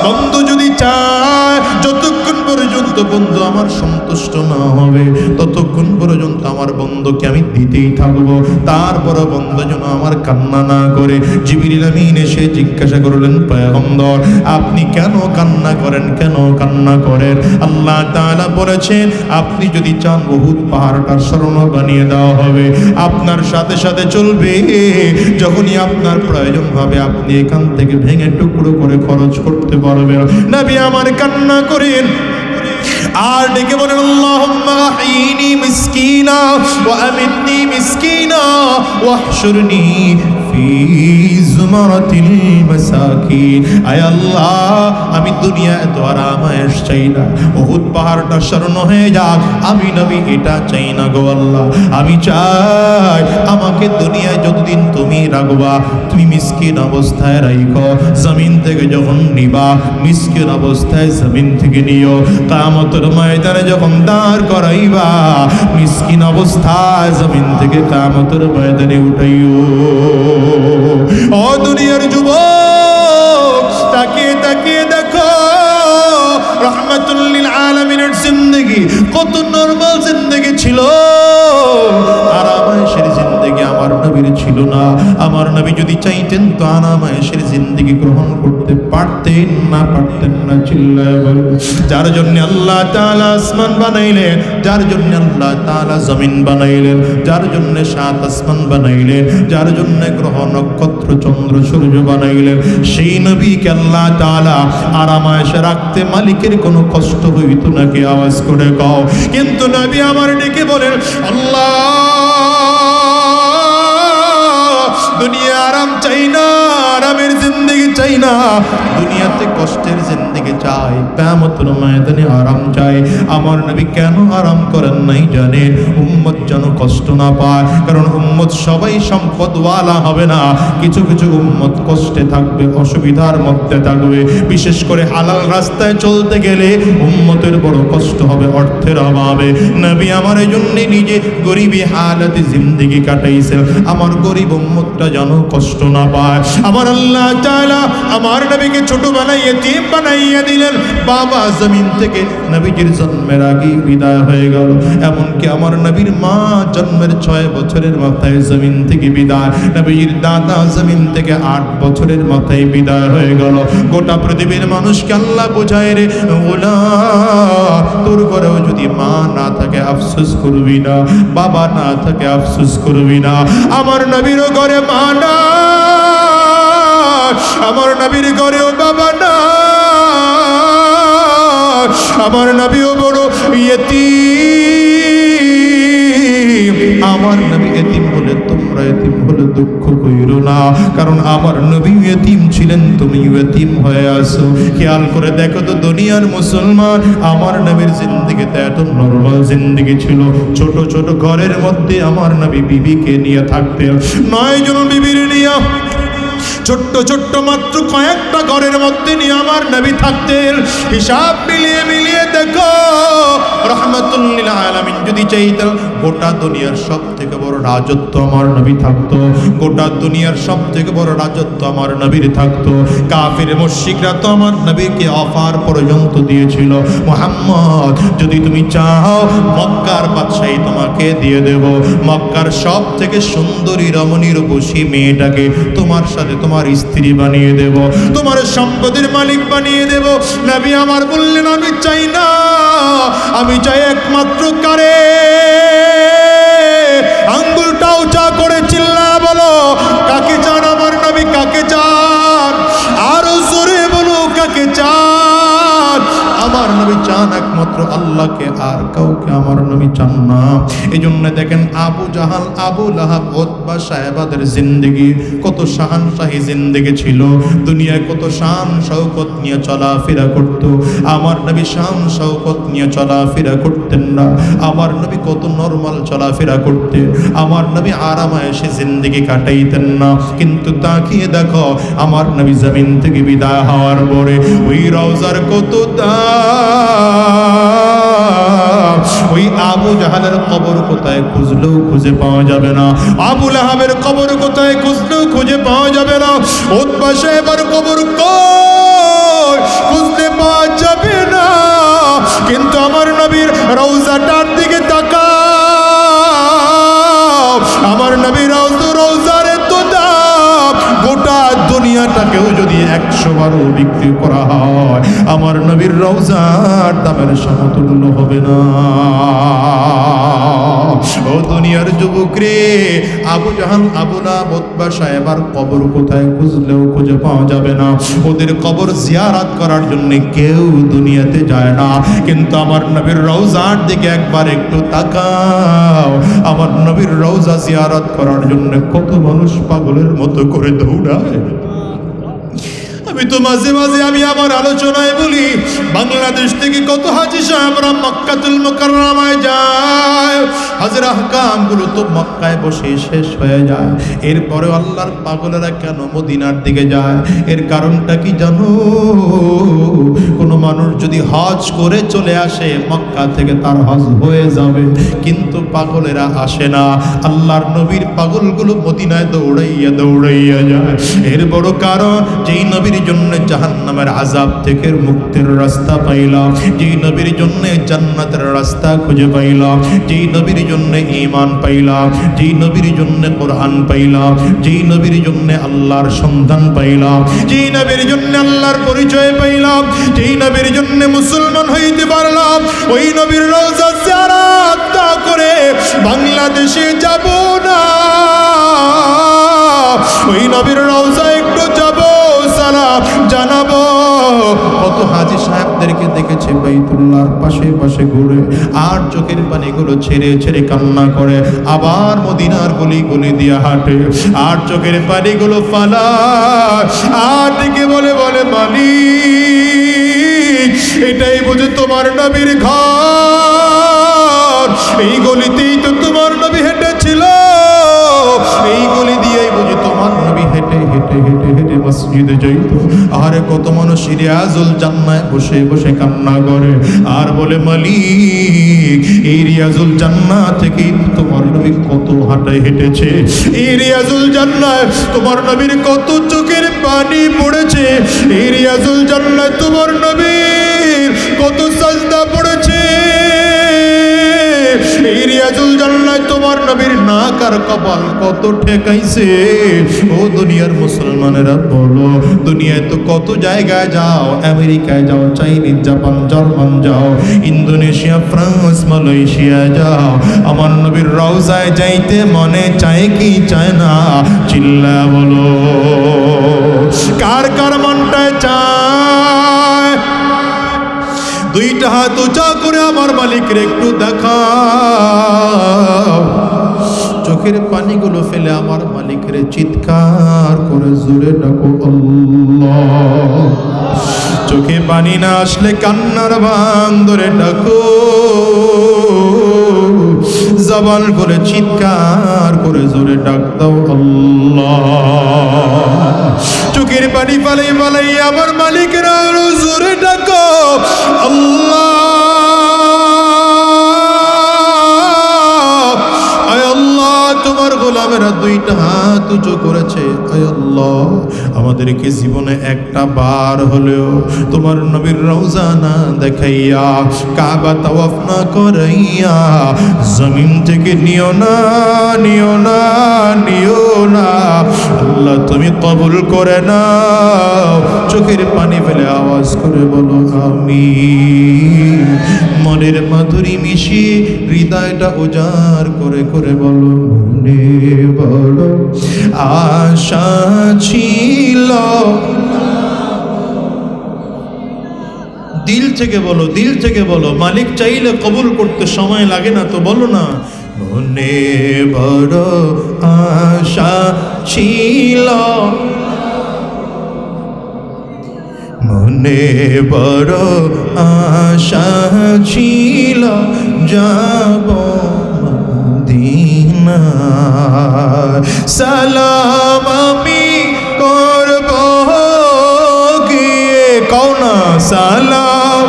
বন্ধু যদি চায় যতক্ষণ পর্যন্ত বন্ধু আমার সন্তুষ্ট না হবে ততক্ষণ পর্যন্ত আমার বন্ধুকে আমি দিতেই থাকবো, তারপর বন্ধু যেন আমার কান্না না করে। জিবরিল আমিন এসে জিজ্ঞাসা করলেন, পয়গম্বর আপনি কেন কান্না করেন, কেন কান্না করেন? আল্লাহ তাআলা বলেছেন আপনি যদি চান উহুদ পাহাড়টা স্মরণ বানিয়ে দেওয়া হবে, আপনার সাথে সাথে চলবে, যখনই আপনার প্রয়োজন হবে আপনি এখান থেকে ভেঙে টুকরো করে খরচ করতে পারবেন। নবী আমার কান্না করেন আর ডেকে বলেন, আল্লাহুম্মা আহইনি মিসকিনা ওয়া আমিতনি মিসকিনা ওয়াহশুরনি ফি যুমারাতিল মাসাকিন। আয় আল্লাহ আমি দুনিয়া এত আরামায়েশ চাই না, উহুদ পাহাড়টা স্মরণ হয়ে যাক, আমি নবী এটা চাই না গো আল্লাহ। আমি চাই আমাকে দুনিয়ায় যতদিন তুমি রাখবা তুমি মিসকিন অবস্থায় রাখো, জমিন থেকে যখন নিবা মিসকিন অবস্থায় জমিন থেকে নিও, কিয়ামতের ময়দানে যখন দাঁড় করাইবা মিসকিন অবস্থায় জমিন থেকে কিয়ামতের ময়দানে উঠাইও। ও দুনিয়ার যুবক তাকিয়ে তাকিয়ে দেখো রাহমাতুল লিল আলামিনের জিন্দেগি কত নরমাল জিন্দেগি ছিল, আরামায়েশের জিন্দেগি আমার নবীর ছিল না। আমার নবী যদি চাইতেন তো আরামায়েশের জিন্দেগি গ্রহণ করতে পারতেন না চিল্লায় বলুন। যার জন্য আল্লাহ তাআলা আসমান বানাইলেন, যার জন্য আল্লাহ তাআলা জমিন বানাইলেন, যার জন্য সাত আসমান বানাইলেন, যার জন্য গ্রহ নক্ষত্র চন্দ্র সূর্য বানাইলেন, সেই নবীকে আল্লাহ তাআলা আরামায়েশে রাখতে মালিকের কোনো কষ্ট হইতো নাকি? আওয়াজ করে কও। কিন্তু নবী আমার ডেকে বলেন, আল্লাহ দুনিয়া আরাম চাই না, আরামের জিন্দেগি চাই না, দুনিয়াতে কষ্টের জিন্দেগি চাই, কিয়ামতের ময়দানে আরাম চাই। আমার নবী কেন আরাম করেন নাই জানেন? উম্মত যেন কষ্ট না পায়। কারণ উম্মত সবাই সম্পদওয়ালা হবে না, কিছু কিছু উম্মত কষ্টে থাকবে, অসুবিধার মধ্যে থাকবে। বিশেষ করে হালাল রাস্তায় চলতে গেলে উম্মতের বড় কষ্ট হবে, অর্থের অভাবে। নবী আমার জন্য নিজে গরিবী হালাতে জিন্দেগি কাটাইছেন, আমার গরিব উম্মতটা যেন কষ্ট না পায়। আমার আল্লাহ তাআলা আমার নবীকে ছোট বানাইয়ে ইতিম বানাইয়া দিলেন। বাবা জমিন থেকে নবীজির জন্মের আগেই বিদায় হয়ে গেল। এমনকি আমার নবীর মা জন্মের 6 বছরের মাথায় জমিন থেকে বিদায়, নবীর দাদা জমিন থেকে 8 বছরের মাথায় বিদায় হয়ে গেল। গোটা পৃথিবীর মানুষকে আল্লাহ বোঝায়, রে ওলা তোর ঘরেও যদি মা না থাকে আফসোস করবি না, বাবা না থাকে আফসোস করবি না। আমার নবীর ঘরে মা না, আমার নবীর ঘরেও বাবা না, আমার নবীও বড় ইয়েতিম। আমার নবী এতিম বলে তোমরা এতিম বলে দুঃখ কইরো না, কারণ আমার নবী এতিম ছিলেন, তুমি এতিম হয়ে আসো। খেয়াল করে দেখো তো দুনিয়ার মুসলমান, আমার নবীর জিন্দেগিতে এত নরমাল জিন্দেগি ছিল। ছোট ছোট ঘরের মধ্যে আমার নবী বিবিকে নিয়ে থাকতেন, 9 জন বিবির নিয়ে ছোট্ট ছোট্ট মাত্র কয়েকটা ঘরের মধ্যে নিয়ে আমার নবী থাকতেন। হিসাব মিলিয়ে মিলিয়ে দেখো, রাহমাতুল লিল আলামিন যদি চাইতেন গোটা দুনিয়ার সবথেকে বড় রাজত্ব আমার নবী থাকতো, গোটা দুনিয়ার সবথেকে বড় রাজত্ব আমার নবীর থাকতো। কাফির মুশরিকরা তো আমার নবীকে অফার পর্যন্ত দিয়েছিল, মুহাম্মদ যদি তুমি চাও মক্কার বাদশাহী তোমাকে দিয়ে দেব, মক্কার সব থেকে সুন্দরী রমণী রূপসী মেয়েটাকে তোমার সাথে তোমার স্ত্রী বানিয়ে দেব, তোমার সম্পদের মালিক বানিয়ে দেব। নবী আমার বললেন, আমি চাই না, আমি চাই একমাত্র কারে। আঙ্গুলটা উঁচা করে চিল্লা বলো, কাকে চান আমার নবী, কাকে চান? আরো জোরে বলো, কাকে চান? আমার নবী চান একমাত্র আল্লাহকে, আর কাউকে আমার নবী চান না। এই জন্য দেখেন আবু জাহাল, আবু লাহাব, উতবা সাহেবাদের জিন্দেগি কত শাহানশাহী জিন্দেগি ছিল, দুনিয়ায় কত শান শৌকত নিয়ে চলাফেরা করতো। আমার নবী শান শৌকত নিয়ে চলাফেরা করতেন না, আমার নবী কত নরমাল চলাফেরা করতেন, আমার নবী আরামায়েশে জিন্দেগি কাটাইতেন না। কিন্তু তাকিয়ে দেখো, আমার নবী জমিন থেকে বিদায় হওয়ার পরে ওই রওজার কত ওই আবু জাহালের কবর কোথায় খুঁজলেও খুঁজে পাওয়া যাবে না, আবু লাহাবের কবর কোথায় খুঁজলেও খুঁজে পাওয়া যাবে না, উতবা সাহেবের কবর কই খুঁজতে পাওয়া যাবে না। কিন্তু আমার নবীর রওজাটার দিকে তাকাও, আমার নবীর রওজারে তো দাম, গোটা দুনিয়াটাকেও যদি 100 বারও বিক্রি করা হয়, আমার নবীর রওজার দামের সমতুল্য হবে না। ও দুনিয়ার যুবক রে, আবু জাহাল, আবু লাহাব, উতবা সাহেবার কবর কোথায় খুঁজলেও খুঁজে পাওয়া যাবে না। ওদের কবর জিয়ারত করার জন্য কেউ দুনিয়াতে যায় না। কিন্তু আমার নবীর রওজার দিকে একবার একটু তাকাও, আমার নবীর রওজা জিয়ারত করার জন্য কত মানুষ পাগলের মতো করে দৌড়ায়। আমি তো মাঝে মাঝে আমি আমার আলোচনায় বলি, বাংলাদেশ থেকে কত হাজী সাহেবরা মক্কাতুল মুকাররমায় যায়, হজের আহকামগুলো তো মক্কায় বসে শেষ হয়ে যায়। এরপরে আল্লাহর পাগলেরা কেন মদিনার দিকে যায়? এর কারণটা কি জানো? কোনো মানুষ যদি হজ করে চলে আসে, মক্কা থেকে তার হজ হয়ে যাবে, কিন্তু পাগলেরা আসে না। আল্লাহর নবীর পাগলগুলো মদিনায় দৌড়াইয়া দৌড়াইয়া যায়। এর বড় কারণ, যেই নবীর জন্য জাহান্নামের আযাব থেকে মুক্তির রাস্তা পাইলাম, যেই নবীর জন্য জান্নাতের রাস্তা খুঁজে পাইলাম, যেই নবীর জন্য ঈমান পাইলাম, যেই নবীর জন্য কোরআন পাইলাম, যেই নবীর জন্য আল্লাহর সন্ধান পাইলাম, যেই নবীর জন্য আল্লাহর পরিচয় পাইলাম, যেই নবীর জন্য মুসলমান হইতে পারলাম, ওই নবীর রওজা জিয়ারত করে বাংলাদেশে যাব না, ওই নবীর রওজা একটু যাব, সালাম জানাবো। কত হাজী সাহেবদেরকে দেখেছে বাইতুল্লাহর পাশে পাশে ঘুরে আর চোখের পানিগুলো ছেড়ে ছেড়ে কান্না করে, আবার মদিনার গলি গলি দিয়া হাঁটে আর চোখের পানিগুলো ফালায় আর দিকে বলে বলে মালিক এটাই বুঝে তোমার নবীর ঘর, এই গলিতেই তো তোমার নবী হেঁটেছিল, এই গলি দিয়েই বুঝি তোমার নবী হেঁটে হেঁটে হেঁটে হেঁটে মসজিদে যাইত। আর কত মানুষ রিয়াজুল জান্নায় বসে বসে কান্না করে আর বলে মালিক এই রিয়াজুল জান্নাহ থেকেই তোমার নবী কত হাঁটায় হেঁটেছে, এই রিয়াজুল জান্নায় তোমার নবীর কত চোখের পানি পড়েছে, এই রিয়াজুল জান্নায় তোমার নবীর কত সাজদা পড়েছে, এই রিয়াজুল জান্নায় তোমার নবীর নাক আর কপাল কত ঠেকাইছে। ও দুনিয়ার মুসলমানেরা বলো, দুনিয়ায় তো কত জায়গায় যাও, আমেরিকায় যাও, চাইনিজ, জাপান, জার্মান যাও, ইন্দোনেশিয়া, ফ্রান্স, মালয়েশিয়া যাও, আমার নবীর রওজায় যাইতে মনে চায় কি চায় না? চিল্লা বলো, কার কার মনটায় চায়? দুইটা হাত উঁচা করে আমার মালিকের একটু দেখাও, চোখের পানিগুলো ফেলে আমার মালিকের চিৎকার করে জোরে ডাকো আল্লাহ। চোখে পানি না আসলে কান্নার বান ধরে ডাকো, জবান করে চিৎকার করে জোরে ডাক দাও আল্লাহ। চোখের পানি ফালাই ফালাই আমার মালিকের আরো জোরে ডাকো আল্লাহ। তোমার গোলামেরা দুইটা হাত উঁচু করেছে, আয় আল্লাহ আমাদেরকে জীবনে একটা বার হলেও তোমার নবীর রওজা না দেখাইয়া, কাবা তাওয়াফ না করাইয়া জমিন থেকে নিও না, নিও না, নিও না আল্লাহ, তুমি কবুল করে নাও। চোখের পানি ফেলে আওয়াজ করে বলো আমিন। মনের মাধুরী মিশিয়ে হৃদয়টা উজাড় করে করে বলো মনে বড় আশা ছিল। দিল থেকে বলো, দিল থেকে বলো, মালিক চাইলে কবুল করতে সময় লাগে না তো বলো না। মনে বড় আশা ছিল, মনে বড় আশা ছিল যাব মদিনা, সালাম আমি করব গিয়ে, কও না সালাম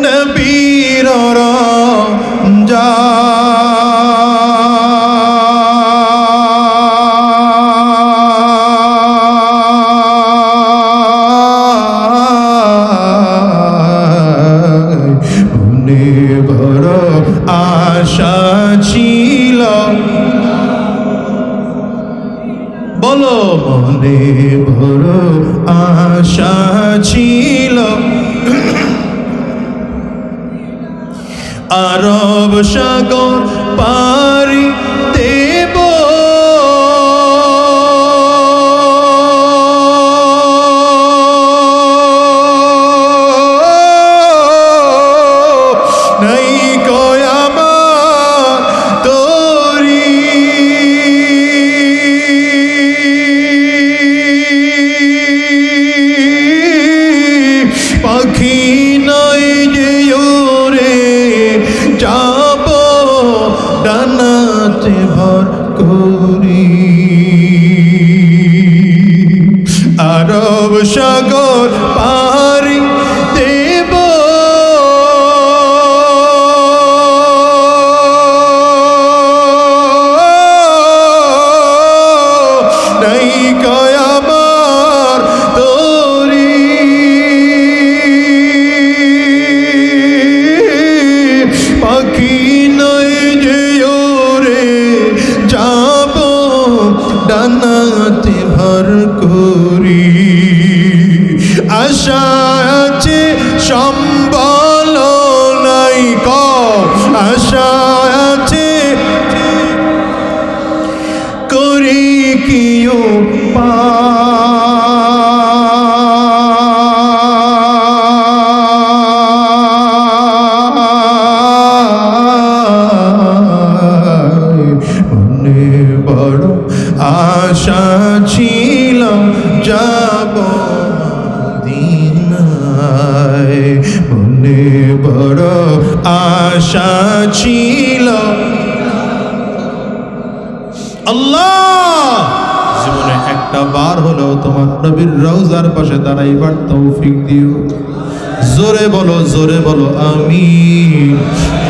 নবীর রওজা। বলো মনে বড় আশা ছিল, আরব সাগর পারি দেব, নাই কয় আমার তোরি পাখি নাই যে ওরে যাব ডানাতে ভর করি, আরব সাগর পারি দেব, নাই কয় আমার তোরি করি, আশা আছে সম্বল নাই, আশা আছে করি কি মনে বড় আশা ছিল যাব মদিনায়, মনে বড় আশা ছিল। আল্লাহ জীবনে একটা বার হলেও তোমার নবীর রওজার পাশে দাঁড়াইবার তৌফিক দিও। জোরে বলো, জোরে বলো আমিন।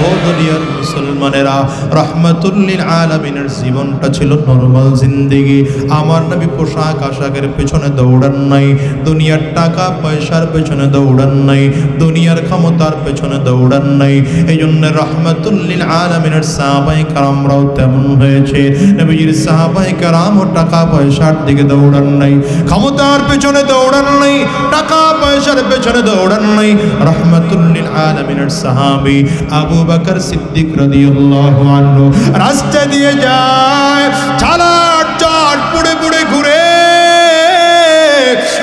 ও দুনিয়ার মুসলমানেরা, রাহমাতুল লিল আলামিনের জীবনটা ছিল নরমাল জিন্দেগি। আমার নবী পোশাক আশাকের পেছনে দৌড়ান নাই, দুনিয়ার টাকা পয়সার পেছনে দৌড়ান নাই, দুনিয়ার ক্ষমতার পেছনে দৌড়ান নাই। এই জন্য রাহমাতুল লিল আলামিনের সাহাবায়ে কেরামরাও তেমন হয়েছে। নবীজির সাহাবায়ে কেরামও টাকা পয়সার দিকে দৌড়ান নাই, ক্ষমতার পেছনে দৌড়ান নাই, টাকা পয়সার পেছনে দৌড়ান নাই। রাহমাতুল লিল আলামিনের সাহাবী আবু বকর সিদ্দিক রাদিয়াল্লাহু আনহু রাস্তা দিয়ে যায়, ছালার চট পুড়ে পুড়ে ঘুরে।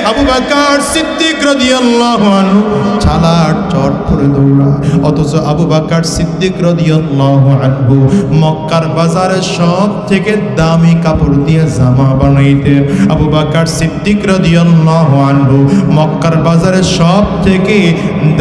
আবু বকর সিদ্দিক রাদিয়াল্লাহু আনহু ছালার চট পুড়ে দৌড়ায়। অথচ আবু বকর সিদ্দিক রাদিয়াল্লাহু আনহু মক্কার বাজারে সব থেকে দামি কাপড় দিয়ে জামা বানাইতেন। আবু বকর সিদ্দিক রাদিয়াল্লাহু আনহু মক্কার বাজারে সব থেকে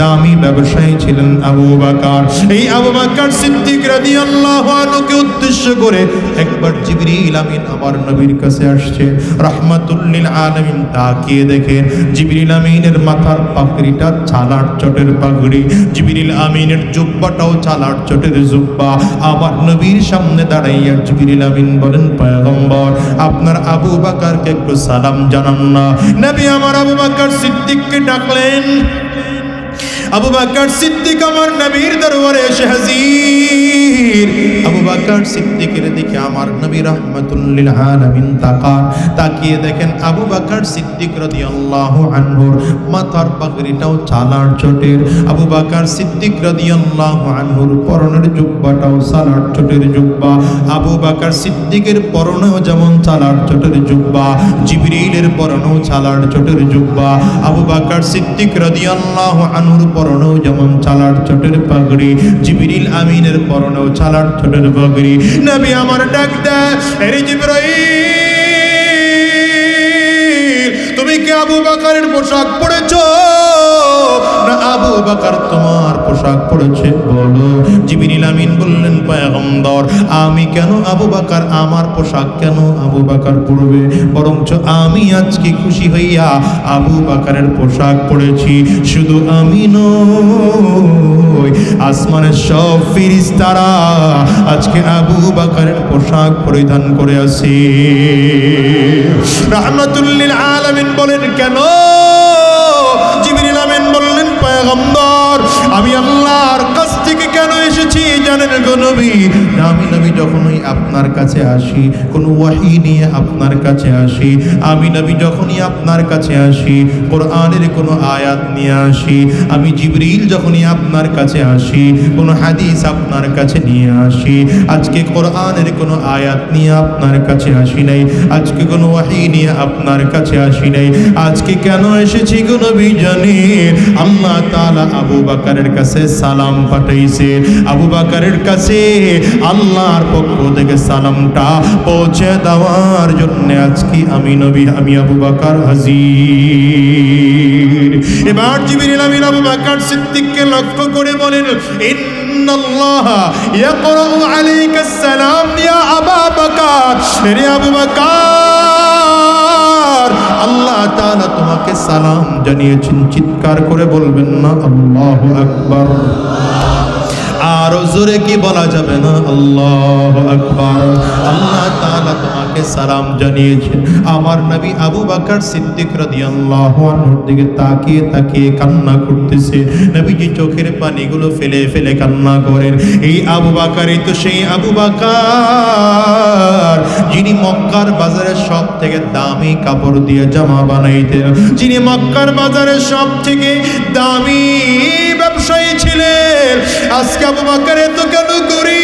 দামি ব্যবসায়ী ছিলেন আবু বকর। এই আবু বকর সিদ্দিক রাদিয়াল্লাহু আনহুকে উদ্দেশ্য করে একবার জিবরিল আমিন আমার নবীর কাছে আসছে। রাহমাতুল লিল আলামিন তাকিয়ে দেখেন জিবরিল আমিনের মাথার পাগড়িটা ছালার চটের পাগড়ি, জিবরিল আমিনের জুব্বাটাও ছালার চটের জুব্বা। আমার নবীর সামনে দাঁড়াইয়া জিবরিল আমিন বলেন, পয়গম্বর আপনার আবু বকরকে একটু সালাম জানান না। নবী আমার আবু বকর সিদ্দিককে ডাকলেন। আবু বকর সিদ্দিক আমার নবীর দরবারে এসে হাজির। আবু বকর সিদ্দিকের দিকে আমার নবী রাহমাতুল লিল আলামিন তাকান, তাকিয়ে দেখেন আবু বকর সিদ্দিক রাদিয়াল্লাহু আনহুর মাথার পাগড়িটাও ছালার চটের, আবু বকর সিদ্দিক রাদিয়াল্লাহু আনহুর পরনের জুব্বাটাও ছালার চটের জুব্বা। আবু বকর সিদ্দিকের পরনেও যেমন ছালার চটের জুব্বা, জিবরিলের পরনেও ছালার চটের জুব্বা। আবু বকর সিদ্দিক রাদিয়াল্লাহু আনহুর পরনেও যেমন ছালার চটের পাগড়ি, জিবরিল আমিনের পরনেও ছালার চটের পাগড়ি। নবী আমার ডাক দেয়, আরে জিবরাইল তুমি কি আবু বকরের পোশাক পরেছো না আবু বকর তোমার পোশাক পরেছে বলো। জিবরিল আমিন বললেন, পয়গম্বর আমি কেন আবু বকর আমার পোশাক কেন আবু বকর পরবে, বরঞ্চ আমি আজকে খুশি হইয়া আবু বকরের পোশাক পরেছি। শুধু আমি নই, আসমানের সব ফেরেশতারা আজকে আবু বকরের পোশাক পরিধান করে আছে। রাহমাতুল লিল আলামিন বলেন, কেন? জিবরিল আমিন বললেন, পয়গম্বর আমি আল্লাহর কাছ থেকে কেন এসেছি জানেন গো নবী? আমি নবী যখনই আপনার কাছে আসি, কোন ওয়াহী নিয়ে আপনার কাছে আসি, আমি নবী যখনই আপনার কাছে আসি কোরআনের কোন আয়াত নিয়ে আসি, আমি জিবরিল যখনই আপনার কাছে আসি কোন হাদিস আপনার কাছে নিয়ে আসি, আজকে কোরআনের কোন আয়াত নিয়ে আপনার কাছে আসি নাই, আজকে কোন ওয়াহী নিয়ে আপনার কাছে আসি নাই, আজকে কেন এসেছি গো নবী জানেন? আল্লাহ তাআলা আবু বকরের কাছে সালাম পাঠাইছে, আবু বকরের কাছে আল্লাহর পক্ষ থেকে সালামটা পৌঁছে দেওয়ার জন্য আজকে আমি নবী আমি আবু বকর হাজির। এবার জিবরিল আমিন আবু বকর সিদ্দিককে লক্ষ্য করে বলেন, ইন্নাল্লাহ ইয়াকরাউ আলাইকা সালাম ইয়া আবু বকর, রে আবু বকর আল্লাহ তাআলা তোমাকে সালাম জানিয়েছেন। চিৎকার করে বলবেন না আল্লাহু আকবার। আরো জোরে কি বলা যাবে না? আল্লাহু আকবার। আল্লাহ তাআলা তোমাকে সালাম জানিয়েছেন। আমার নবী আবু বকর সিদ্দিক রাদিয়াল্লাহু আনহুর দিকে তাকিয়ে তাকিয়ে কান্না করতেছে। নবীজি চোখের পানিগুলো ফেলে ফেলে কান্না করেন। এই আবু বকরই তো সেই আবু বকর যিনি মক্কার বাজারে সব থেকে দামি কাপড় দিয়ে জামা বানাইতেন, যিনি মক্কার বাজারে সব থেকে দামি ব্যবসায়ী ছিলেন। আজকে আবু বকর এত কেন গরীব?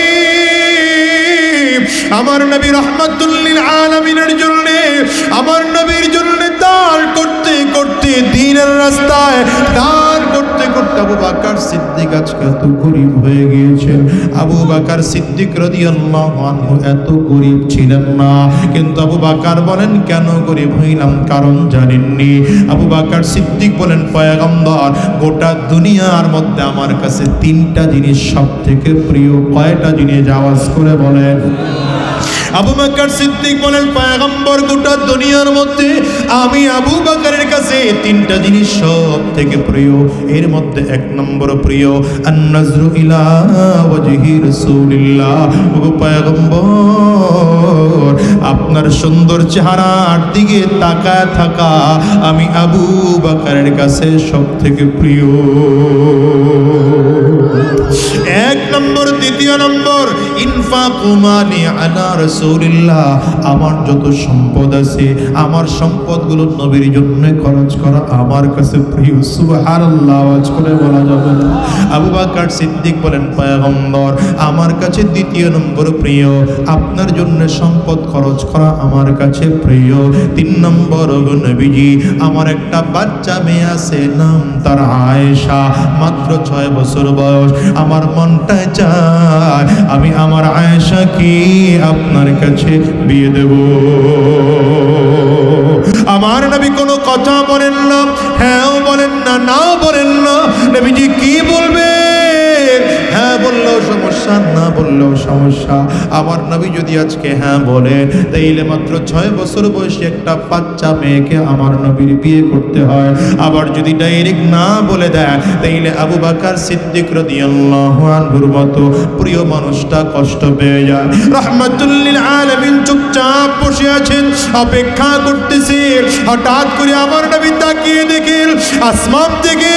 আমার নবী রাহমাতুল লিল আলামিনের জন্য, আমার নবীর জন্য দান করতে করতে, দ্বীনের রাস্তায় দান করতে করতে আবু বকর সিদ্দিক আজকে এত গরীব হয়ে গিয়েছেন। আবু বকর সিদ্দিক রাদিয়াল্লাহু আনহু এত গরীব ছিলেন না, কিন্তু আবু বকর বলেন কেন গরীব হইলাম? কারণ জানেননি? আবু বকর সিদ্দিক বলেন, পয়গম্বর গোটা দুনিয়ার মধ্যে আমার কাছে তিনটা জিনিস সব থেকে প্রিয়। কয়টা জিনিস? আওয়াজ করে বলেন। আবু বকর সিদ্দিক বলেন, পয়গম্বর গোটা দুনিয়ার মধ্যে আমি আবু বকরের কাছে তিনটা জিনিস সব থেকে প্রিয়। এর মধ্যে এক নম্বর প্রিয় আন-নাজরু ইলা ওয়াজহি রাসূলিল্লাহ। ওগো পয়গম্বর, আপনার সুন্দর চেহারার দিকে তাকায় থাকা আমি আবু বকরের কাছে সব থেকে প্রিয়। এক নম্বর। দ্বিতীয় নম্বর, ইনফাকু মালি আলা রাসূলিল্লাহ। আমার যত সম্পদ আছে, আমার সম্পদগুলো নবীর জন্য খরচ করা আমার কাছে প্রিয়। সুবহানাল্লাহ, আওয়াজ করে বলা যাবে না? আবু বকর সিদ্দিক বলেন, পয়গম্বর আমার কাছে দ্বিতীয় নম্বর প্রিয়, আপনার জন্য সম্পদ খরচ করা আমার কাছে প্রিয়। তিন নম্বর, নবীজি আমার একটা বাচ্চা মেয়ে আছে, নাম তার আয়েশা, মাত্র 6 বছর বয়স। আমার মনটা চায় আমি আমার আয়েশাকে আপনার কাছে বিয়ে দেব। আমার নবী কোনো কথা বলেন না, হ্যাঁ বলেন না, নাও বলেন না। নবীজি কি বলবে? হ্যাঁ বললেও সমস্যা, না বললেও সমস্যা। আমার নবী যদি আজকে হ্যাঁ বলেন, তাইলে মাত্র 6 বছর বয়সী একটা বাচ্চা মেয়েকে আমার নবীর বিয়ে করতে হয়। আবার যদি ডাইরেক্ট না বলে দেয়, তাইলে আবু বকর সিদ্দিক রাদিয়াল্লাহু আনহুর মতো প্রিয় মানুষটা কষ্ট পেয়ে যায়। রাহমাতুল লিল আলামিন চুপচাপ বসে আছেন, অপেক্ষা করতেছে। হঠাৎ করে আমার নবী তাকিয়ে দেখেন আসমান থেকে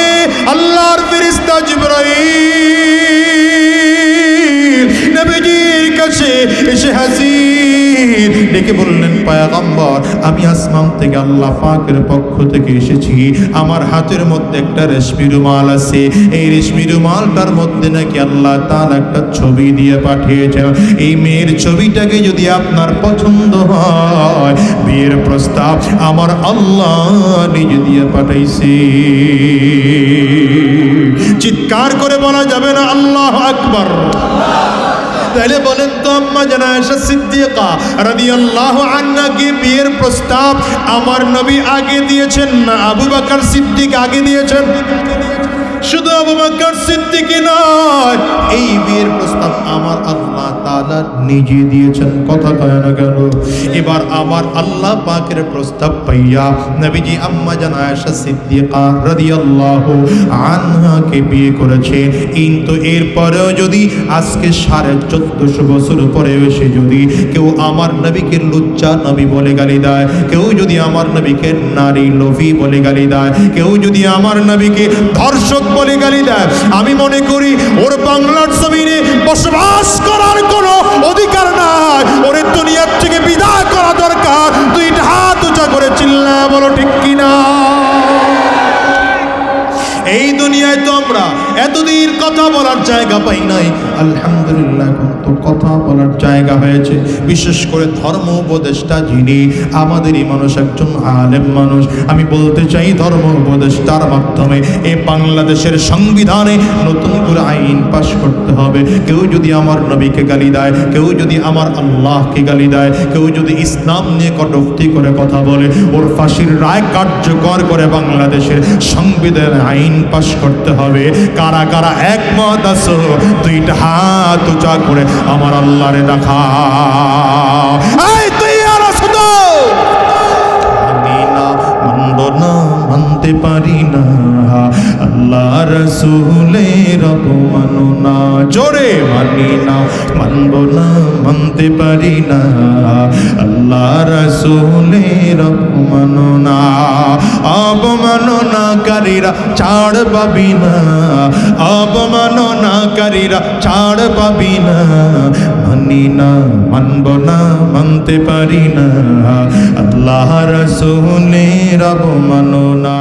আল্লাহর ফেরেশতা জিবরাইল নবীজির কাছে এসে হাজির। ডেকে বললেন, পয়গম্বর আমি আসমান থেকে আল্লাহ পাকের পক্ষ থেকে এসেছি। আমার হাতের মধ্যে একটা রেশমি রুমাল আছে, এই রেশমি রুমালটার মধ্যে নাকি আল্লাহ তাআলা একটা ছবি দিয়ে পাঠিয়েছেন। এই মেয়ের ছবিটাকে যদি আপনার পছন্দ হয়, বিয়ের প্রস্তাব আমার আল্লাহ নিজে দিয়ে পাঠাইছে। চিৎকার করে বলা যাবে না আল্লাহু আকবার? তাহলে বলেন তো, আম্মা জানা আয়েশা সিদ্দিকা রাদিয়াল্লাহু আনহাকে বিয়ের প্রস্তাব আমার নবী আগে দিয়েছেন না আবু বকর সিদ্দিক আগে দিয়েছেন? শুধু আবু বকর সিদ্দিক নয়, এই বিয়ের প্রস্তাব আমার আল্লাহ তাআলা নিজে দিয়েছেন। কথা কয় না কেন? এবার আমার আল্লাহ পাকের প্রস্তাব পাইয়া নবীজি আম্মা জানা আয়েশা সিদ্দিকা রাদিয়াল্লাহু আনহাকে বিয়ে করেছে। কিন্তু এরপরেও যদি আজকে 1450 বছর পরে এসে যদি কেউ আমার নবীকে লুচ্চা নবী বলে গালি দেয়, কেউ যদি আমার নবীকে নারী লোভী বলে গালি দেয়, কেউ যদি আমার নবীকে ধর্ষক বলে গালি দেয়, আমি মনে করি ওর বাংলার জমিনে বসবাস করার কোনো অধিকার নাই। ওরে দুনিয়ার থেকে বিদায় করা দরকার। দুইটা হাত উঁচা করে চিল্লায় বলো ঠিক কিনা? এই দুনিয়ায় তো আমরা এতদিন কথা বলার জায়গা পাই নাই, আলহামদুলিল্লাহ এখন তো কথা বলার জায়গা হয়েছে। বিশেষ করে ধর্ম উপদেষ্টা যিনি, আমাদেরই মানুষ, একজন আলেম মানুষ। আমি বলতে চাই ধর্ম উপদেষ্টার মাধ্যমে এই বাংলাদেশের সংবিধানে নতুন করে আইন পাশ করতে হবে। কেউ যদি আমার নবীকে গালি দেয়, কেউ যদি আমার আল্লাহকে গালি দেয়, কেউ যদি ইসলাম নিয়ে কটূক্তি করে কথা বলে, ওর ফাঁসির রায় কার্যকর করে বাংলাদেশের সংবিধানে আইন পাশ করতে হবে। কারা কারা একমত আছো? দুইটা হাত উঁচা করে আমার আল্লাহরে দেখাও। এই তুই আর আছো তো? আমি না মানব না, মানতে পারি না, আল্লাহ রসুলের অবমাননা জোরে মানি না মানব না মানতে পারি না আল্লাহ রসুলের অবমাননা অবমাননাকারীরা ছাড় পাবি না অবমাননাকারীরা ছাড় পাবি না মানি না মানব না মানতে পারি না আল্লাহ রসুলের অবমাননা